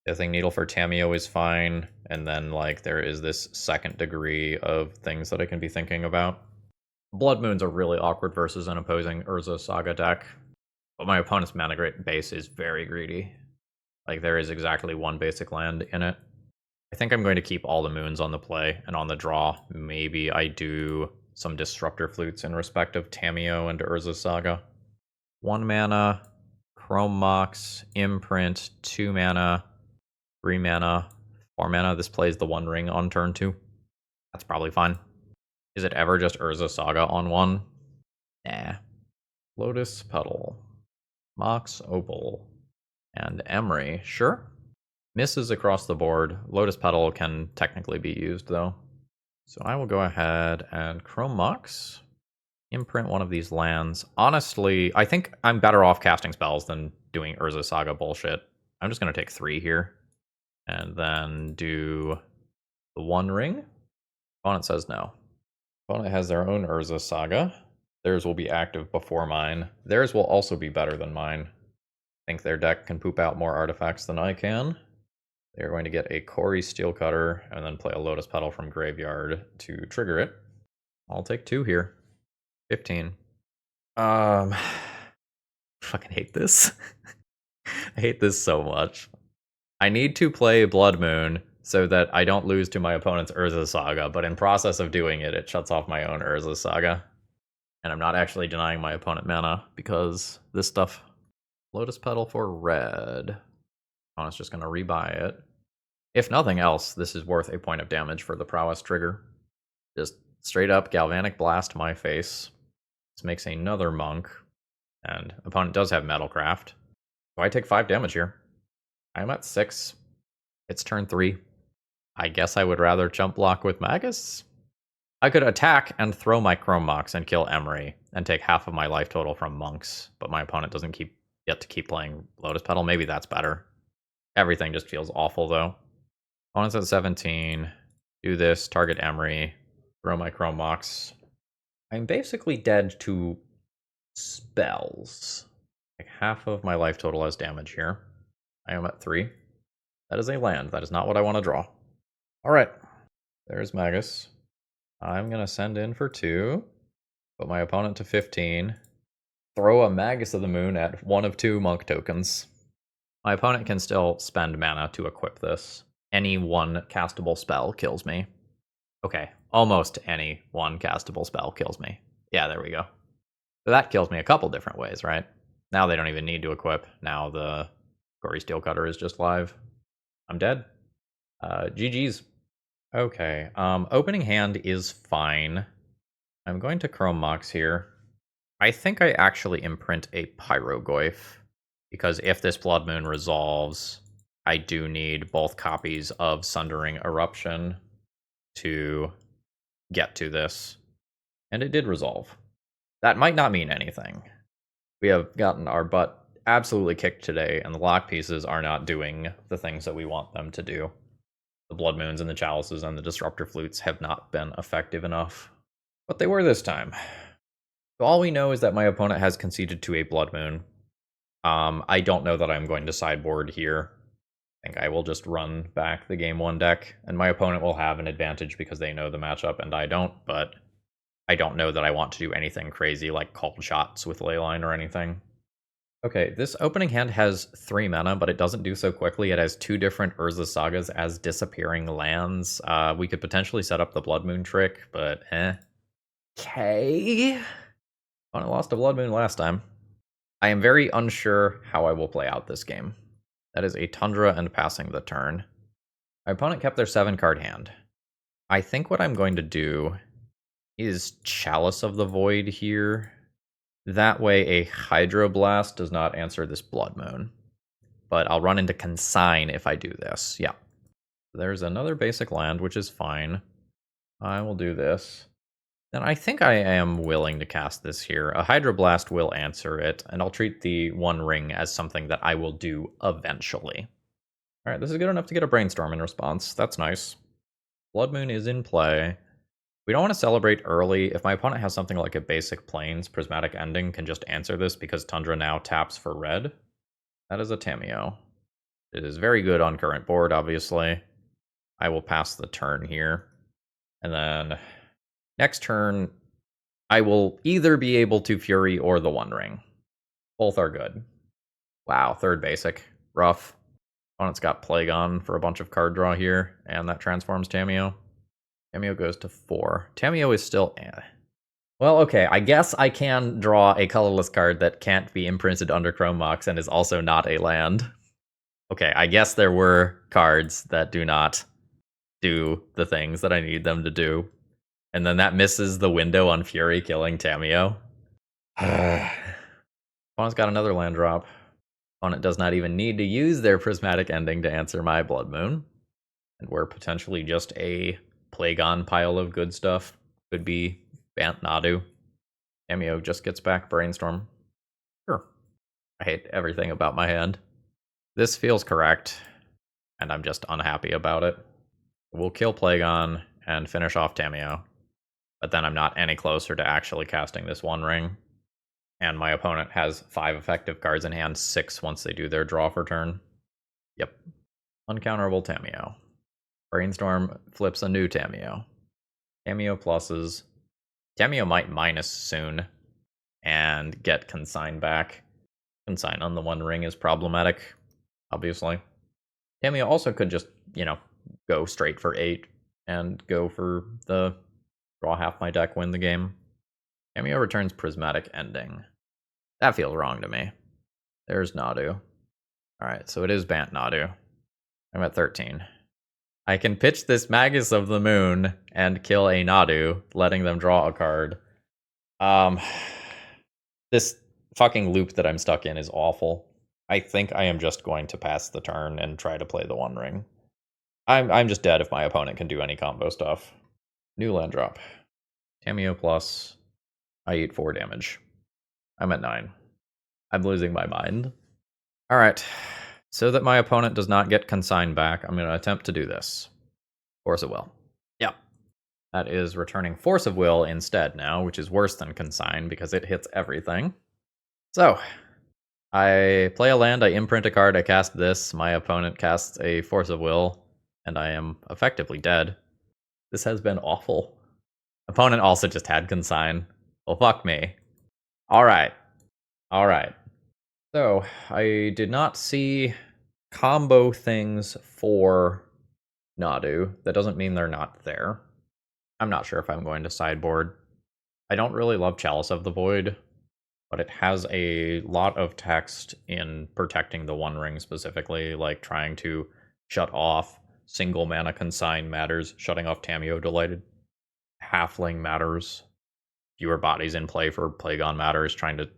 Pithing Needle for Tamiyo is fine. And then like there is this second degree of things that I can be thinking about. Blood Moon's a really awkward versus an opposing Urza Saga deck. But my opponent's mana base is very greedy. Like, there is exactly 1 basic land in it. I think I'm going to keep all the moons on the play, and on the draw, maybe I do some Disruptor Flutes in respect of Tamiyo and Urza Saga. 1 mana, Chrome Mox, Imprint, 2 mana, 3 mana, 4 mana. This plays the One Ring on turn 2. That's probably fine. Is it ever just Urza Saga on 1? Nah. Lotus Petal. Mox Opal. And Emery, sure. Misses across the board. Lotus Petal can technically be used, though. So I will go ahead and Chrome Mox. Imprint one of these lands. Honestly, I think I'm better off casting spells than doing Urza Saga bullshit. I'm just going to take 3 here. And then do the One Ring. Opponent says no. Opponent has their own Urza Saga. Theirs will be active before mine. Theirs will also be better than mine. I think their deck can poop out more artifacts than I can. They're going to get a Corey Steelcutter and then play a Lotus Petal from Graveyard to trigger it. I'll take 2 here. 15. Fucking hate this. I hate this so much. I need to play Blood Moon so that I don't lose to my opponent's Urza Saga, but in process of doing it, it shuts off my own Urza Saga. And I'm not actually denying my opponent mana, because this stuff... Lotus Petal for red. Opponent's just going to rebuy it. If nothing else, this is worth a point of damage for the prowess trigger. Just straight up Galvanic Blast my face. This makes another monk. And opponent does have Metalcraft. So I take 5 damage here. I'm at 6. It's turn 3. I guess I would rather jump block with Magus. I could attack and throw my Chrome Mox and kill Emery and take half of my life total from monks, but my opponent doesn't get to keep playing Lotus Petal. Maybe that's better. Everything just feels awful though. Opponent's at 17. Do this, target Emery, throw my Chrome Mox. I'm basically dead to spells. Like half of my life total has damage here. I am at 3. That is a land. That is not what I want to draw. Alright. There's Magus. I'm going to send in for 2. Put my opponent to 15. Throw a Magus of the Moon at 1 of 2 monk tokens. My opponent can still spend mana to equip this. Any one castable spell kills me. Okay, almost any one castable spell kills me. Yeah, there we go. So that kills me a couple different ways, right? Now they don't even need to equip. Now the Gory Steelcutter is just live. I'm dead. GG's. Okay, opening hand is fine. I'm going to Chrome Mox here. I think I actually imprint a Pyrogoyf, because if this Blood Moon resolves, I do need both copies of Sundering Eruption to get to this. And it did resolve. That might not mean anything. We have gotten our butt absolutely kicked today, and the lock pieces are not doing the things that we want them to do. The Blood Moons and the Chalices and the Disruptor Flutes have not been effective enough. But they were this time. So all we know is that my opponent has conceded to a Blood Moon. I don't know that I'm going to sideboard here. I think I will just run back the game 1 deck, and my opponent will have an advantage because they know the matchup and I don't, but I don't know that I want to do anything crazy like called shots with Leyline or anything. Okay, this opening hand has 3 mana, but it doesn't do so quickly. It has 2 different Urza Sagas as disappearing lands. We could potentially set up the Blood Moon trick, but Okay. I lost a Blood Moon last time. I am very unsure how I will play out this game. That is a Tundra and passing the turn. My opponent kept their 7-card hand. I think what I'm going to do is Chalice of the Void here. That way a Hydroblast does not answer this Blood Moon. But I'll run into Consign if I do this. Yeah. There's another basic land, which is fine. I will do this. Then I think I am willing to cast this here. A Hydroblast will answer it, and I'll treat the One Ring as something that I will do eventually. Alright, this is good enough to get a Brainstorm in response. That's nice. Blood Moon is in play. We don't want to celebrate early. If my opponent has something like a basic Plains, Prismatic Ending can just answer this because Tundra now taps for red. That is a Tamiyo. It is very good on current board, obviously. I will pass the turn here. And then next turn, I will either be able to Fury or the One Ring. Both are good. Wow, 3rd basic. Rough. Opponent's got Plague on for a bunch of card draw here, and that transforms Tamiyo. Tamiyo goes to 4. Tamiyo is still... Well, okay, I guess I can draw a colorless card that can't be imprinted under Chrome Mox and is also not a land. Okay, I guess there were cards that do not do the things that I need them to do. And then that misses the window on Fury killing Tamiyo. Opponent's got another land drop. Opponent does not even need to use their Prismatic Ending to answer my Blood Moon. And we're potentially just a Plague-on pile of good stuff. Could be Bant Nadu. Tamiyo just gets back Brainstorm. Sure. I hate everything about my hand. This feels correct, and I'm just unhappy about it. We'll kill Plague-on and finish off Tamiyo. But then I'm not any closer to actually casting this One Ring. And my opponent has 5 effective cards in hand, 6 once they do their draw for turn. Yep. Uncounterable Tamiyo. Brainstorm flips a new Tamiyo. Tamiyo pluses. Tamiyo might minus soon and get Consign back. Consign on the One Ring is problematic, obviously. Tamiyo also could just, go straight for 8 and go for the draw half my deck, win the game. Cameo returns Prismatic Ending. That feels wrong to me. There's Nadu. Alright, so it is Bant Nadu. I'm at 13. I can pitch this Magus of the Moon and kill a Nadu, letting them draw a card. This fucking loop that I'm stuck in is awful. I think I am just going to pass the turn and try to play the One Ring. I'm just dead if my opponent can do any combo stuff. New land drop. Cameo plus. I eat 4 damage. I'm at 9. I'm losing my mind. Alright. So that my opponent does not get consigned back, I'm going to attempt to do this. Force of Will. Yeah. That is returning Force of Will instead now, which is worse than consign because it hits everything. So, I play a land, I imprint a card, I cast this, my opponent casts a Force of Will, and I am effectively dead. This has been awful. Opponent also just had consign. Well, fuck me. Alright. Alright. So, I did not see combo things for Nadu. That doesn't mean they're not there. I'm not sure if I'm going to sideboard. I don't really love Chalice of the Void, but it has a lot of text in protecting the One Ring specifically, like trying to shut off single mana consign matters, shutting off Tameo Delighted. Halfling matters. Fewer bodies in play for Plagon matters, trying to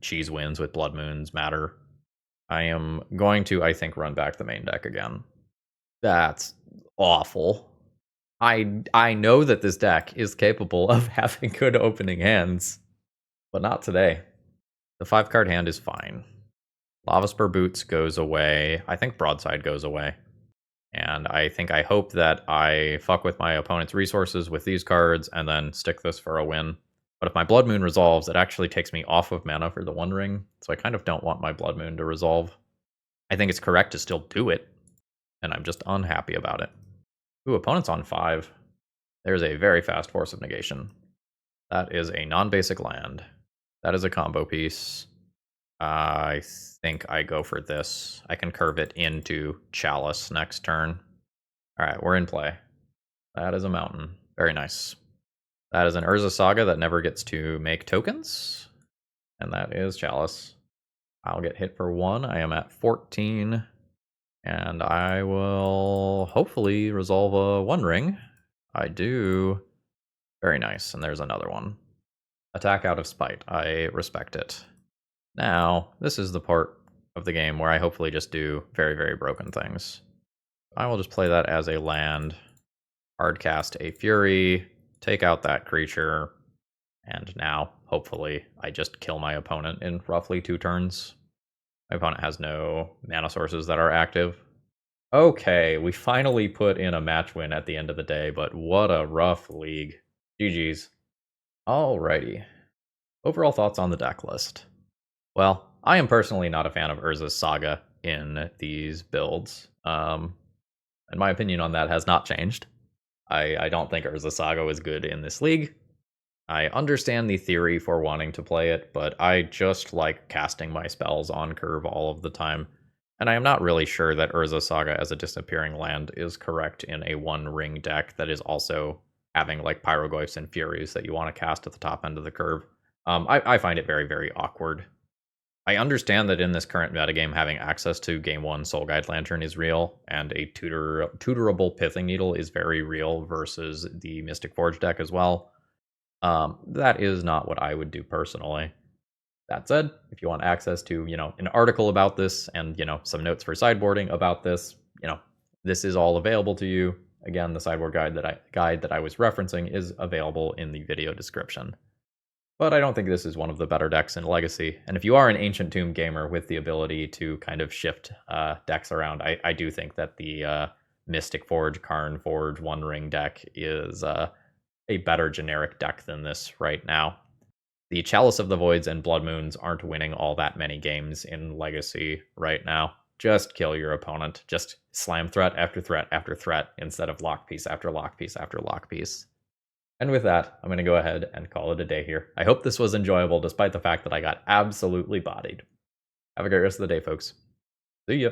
cheese wins with Blood Moons matter. I am going to, I think, run back the main deck again. That's awful. I know that this deck is capable of having good opening hands, but not today. The 5-card hand is fine. Lava Spur Boots goes away. I think Broadside goes away. And I hope that I fuck with my opponent's resources with these cards and then stick this for a win. But if my Blood Moon resolves, it actually takes me off of mana for the One Ring, so I kind of don't want my Blood Moon to resolve. I think it's correct to still do it, and I'm just unhappy about it. Ooh, opponent's on 5. There's a very fast Force of Negation. That is a non-basic land. That is a combo piece. I think I go for this. I can curve it into Chalice next turn. Alright, we're in play. That is a mountain. Very nice. That is an Urza Saga that never gets to make tokens. And that is Chalice. I'll get hit for 1. I am at 14. And I will hopefully resolve a One Ring. I do. Very nice. And there's another one. Attack out of spite. I respect it. Now, this is the part of the game where I hopefully just do very, very broken things. I will just play that as a land. Hardcast a Fury. Take out that creature, and now, hopefully, I just kill my opponent in roughly 2 turns. My opponent has no mana sources that are active. Okay, we finally put in a match win at the end of the day, but what a rough league. GG's. Alrighty. Overall thoughts on the deck list. Well, I am personally not a fan of Urza's Saga in these builds, and my opinion on that has not changed. I don't think Urza Saga is good in this league. I understand the theory for wanting to play it, but I just like casting my spells on curve all of the time. And I am not really sure that Urza Saga as a disappearing land is correct in a One Ring deck that is also having like Pyroglyphs and Furies that you want to cast at the top end of the curve. I find it very, very awkward. I understand that in this current metagame, having access to Game 1 Soul Guide Lantern is real, and a tutorable Pithing Needle is very real versus the Mystic Forge deck as well. That is not what I would do personally. That said, if you want access to, an article about this and, some notes for sideboarding about this, this is all available to you. Again, the sideboard guide that I was referencing is available in the video description. But I don't think this is one of the better decks in Legacy. And if you are an Ancient Tomb gamer with the ability to kind of shift decks around, I do think that the Mystic Forge, Karn Forge, One Ring deck is a better generic deck than this right now. The Chalice of the Voids and Blood Moons aren't winning all that many games in Legacy right now. Just kill your opponent. Just slam threat after threat after threat instead of lock piece after lock piece after lock piece. And with that, I'm going to go ahead and call it a day here. I hope this was enjoyable despite the fact that I got absolutely bodied. Have a great rest of the day, folks. See ya.